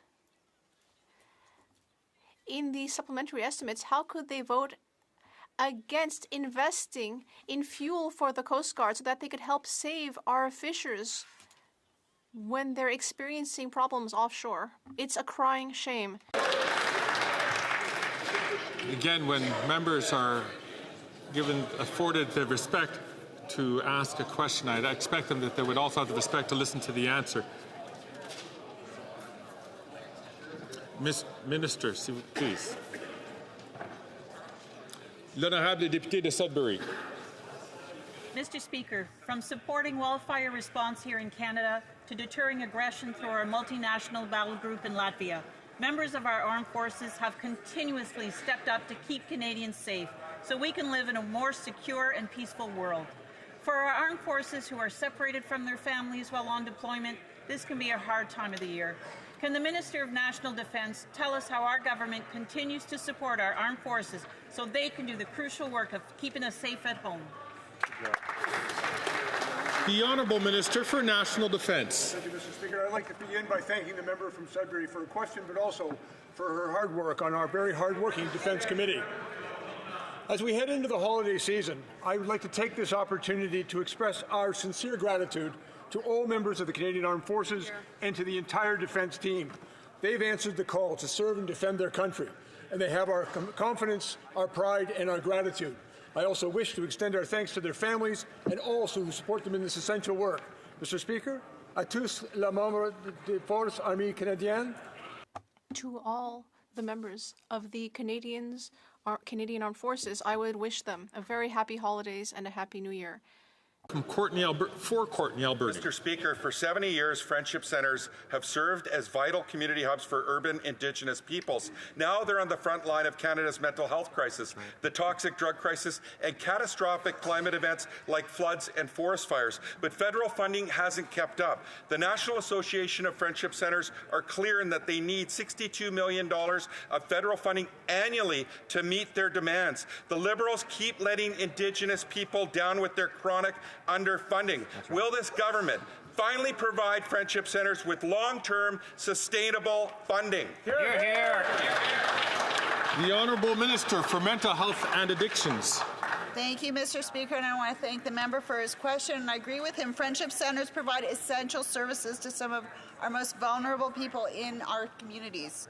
L: in the supplementary estimates, how could they vote against investing in fuel for the Coast Guard so that they could help save our fishers when they're experiencing problems offshore? It's a crying shame.
B: Again, when members are afforded the respect to ask a question, I'd expect them that they would also have the respect to listen to the answer. Minister, please. L'honorable député de Sudbury.
D: Mr. Speaker, from supporting wildfire response here in Canada to deterring aggression through our multinational battle group in Latvia, members of our armed forces have continuously stepped up to keep Canadians safe so we can live in a more secure and peaceful world. For our armed forces who are separated from their families while on deployment, this can be a hard time of the year. Can the Minister of National Defence tell us how our government continues to support our armed forces so they can do the crucial work of keeping us safe at home?
B: The Honourable Minister for National Defence.
R: Thank you, Mr. Speaker. I'd like to begin by thanking the member from Sudbury for a question, but also for her hard work on our very hard-working Defence Committee. As we head into the holiday season, I would like to take this opportunity to express our sincere gratitude to all members of the Canadian Armed Forces and to the entire Defence team. They've answered the call to serve and defend their country, and they have our confidence, our pride, and our gratitude. I also wish to extend our thanks to their families and all who support them in this essential work. Mr. Speaker, à tous les membres des Forces Armées Canadiennes.
L: To all the members of the Canadians Canadian Armed Forces, I would wish them a very happy holidays and a happy New Year.
B: For Courtney, Alberta.
E: Mr. Speaker, for 70 years, Friendship Centres have served as vital community hubs for urban Indigenous peoples. Now they're on the front line of Canada's mental health crisis, the toxic drug crisis, and catastrophic climate events like floods and forest fires. But federal funding hasn't kept up. The National Association of Friendship Centres are clear in that they need $62 million of federal funding annually to meet their demands. The Liberals keep letting Indigenous people down with their chronic underfunding. Right. Will this government finally provide Friendship Centres with long-term, sustainable funding?
S: Hear, hear.
B: The Honourable Minister for Mental Health and Addictions.
H: Thank you, Mr. Speaker, and I want to thank the member for his question, and I agree with him. Friendship Centres provide essential services to some of our most vulnerable people in our communities.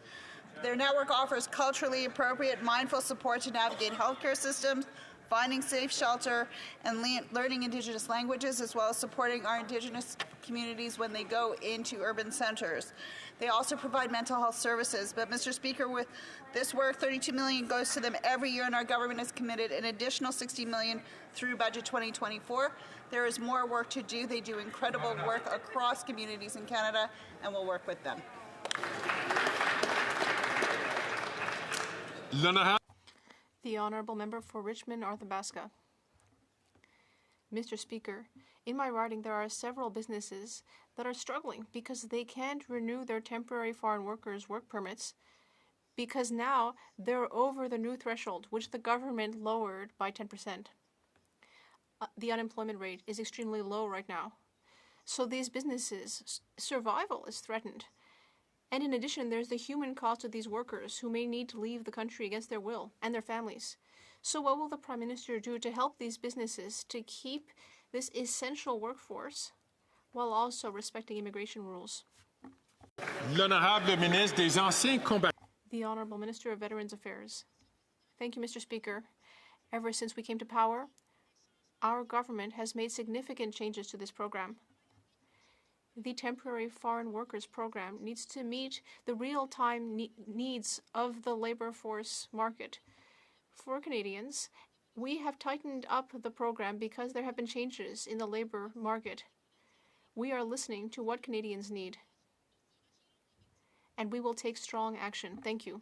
H: Their network offers culturally appropriate, mindful support to navigate healthcare systems, finding safe shelter, and learning Indigenous languages, as well as supporting our Indigenous communities when they go into urban centres. They also provide mental health services. But, Mr. Speaker, with this work, $32 million goes to them every year, and our government has committed an additional $60 million through Budget 2024. There is more work to do. They do incredible work across communities in Canada, and we'll work with them.
L: The Honourable Member for Richmond, Arthabaska. Mr. Speaker, in my riding there are several businesses that are struggling because they can't renew their temporary foreign workers' work permits because now they're over the new threshold, which the government lowered by 10%. The unemployment rate is extremely low right now. So these businesses' survival is threatened. And in addition, there's the human cost of these workers who may need to leave the country against their will and their families. So what will the Prime Minister do to help these businesses to keep this essential workforce while also respecting immigration rules?
B: L'Honorable Ministre des Anciens Combattants.
L: The Honourable Minister of Veterans Affairs. Thank you, Mr. Speaker. Ever since we came to power, our government has made significant changes to this program. The Temporary Foreign Workers Program needs to meet the real-time needs of the labor force market. For Canadians, we have tightened up the program because there have been changes in the labor market. We are listening to what Canadians need, and we will take strong action. Thank you.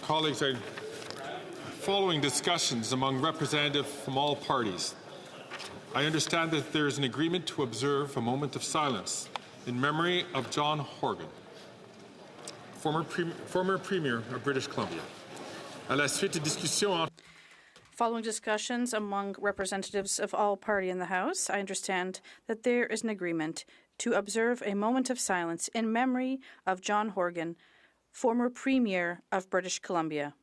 B: Colleagues, following discussions among representatives from all parties, I understand that there is an agreement to observe a moment of silence in memory of John Horgan, former Premier of British Columbia. À la suite des discussions
J: Following discussions among representatives of all parties in the House, I understand that there is an agreement to observe a moment of silence in memory of John Horgan, former Premier of British Columbia.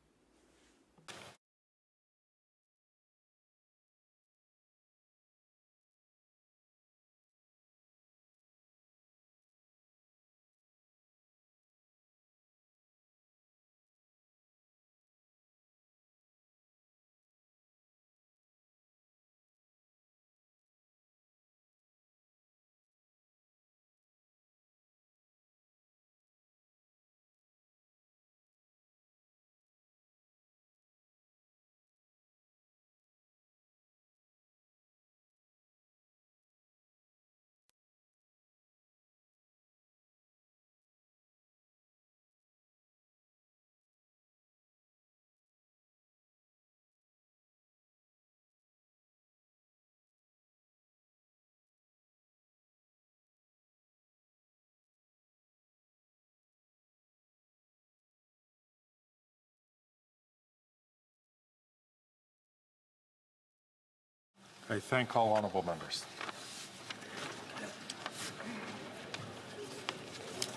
B: I thank all honourable members.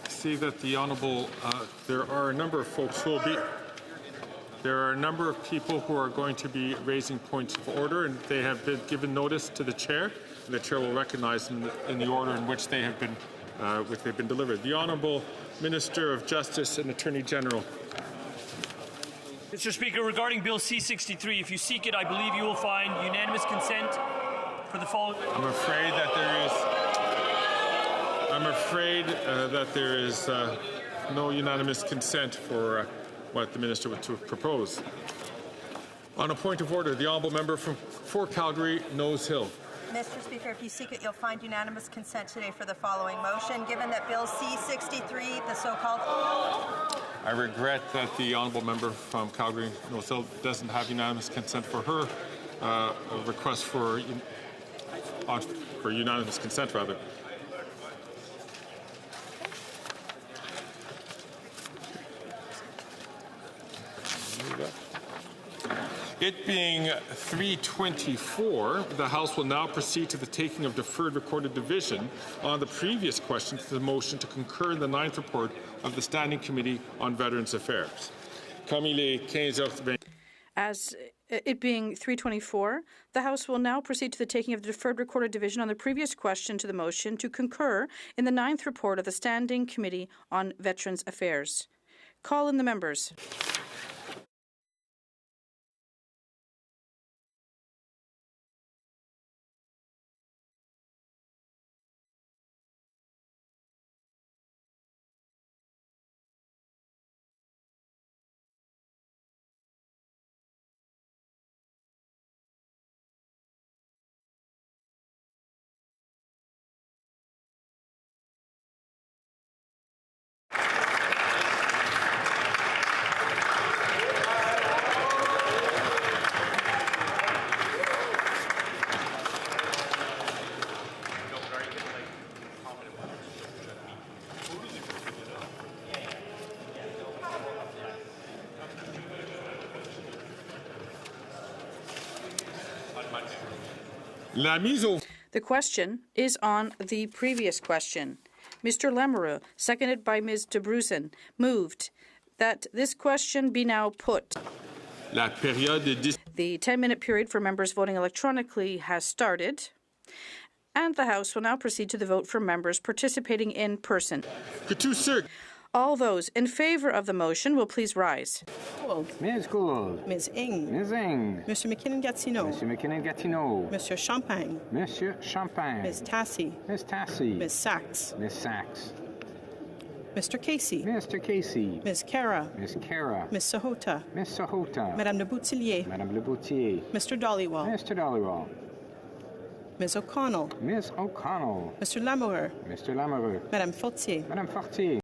B: I see that the honourable, there are a number of folks who will be, there are a number of people who are going to be raising points of order, and they have been given notice to the chair, and the chair will recognize them in the order in which they have been, delivered. The Honourable Minister of Justice and Attorney General.
S: Mr. Speaker, regarding Bill C-63, if you seek it, I believe you will find unanimous consent for the following.
B: I'm afraid that there is no unanimous consent for what the minister would to propose. On a point of order, the honourable member for Calgary, Nose Hill.
M: Mr. Speaker, if you seek it, you'll find unanimous consent today for the following motion. Given that Bill C-63, the so-called...
B: I regret that the honourable member from Calgary, Nose Hill, doesn't have unanimous consent for her request for unanimous consent, rather. It being 3:24, the House will now proceed to the taking of deferred recorded division on the previous question to the motion to concur in the 9th report of the Standing Committee on Veterans Affairs. Comme il est 15h20.
J: As it being 3:24, the House will now proceed to the taking of the deferred recorded division on the previous question to the motion to concur in the 9th report of the Standing Committee on Veterans Affairs. Call in the members. The question is on the previous question. Mr. Lemereux, seconded by Ms. de Bruzen, moved that this question be now put. The 10-minute period for members voting electronically has started, and the House will now proceed to the vote for members participating in person. All those in favour of the motion will please rise.
T: Ms. Gould.
U: Ms. Ng.
T: Ms. Ng.
U: Mr. McKinnon-Gatineau.
T: Mr. McKinnon-Gatineau.
U: Mr. Champagne.
T: Monsieur Champagne.
U: Ms. Tassi.
T: Ms. Tassi.
U: Ms. Sachs.
T: Ms. Sachs.
U: Mr. Casey.
T: Mr. Casey.
U: Ms. Kara.
T: Ms. Kara.
U: Ms. Sahota.
T: Ms. Sahota.
U: Madame Le Boutillier.
T: Madame Le Boutillier.
U: Mr. Dollywall.
T: Mr. Dollywall.
U: Ms. O'Connell.
T: Ms. O'Connell.
U: Mr. Lamoureux.
T: Mr. Lamoureux.
U: Madame Fortier.
T: Madame Fortier.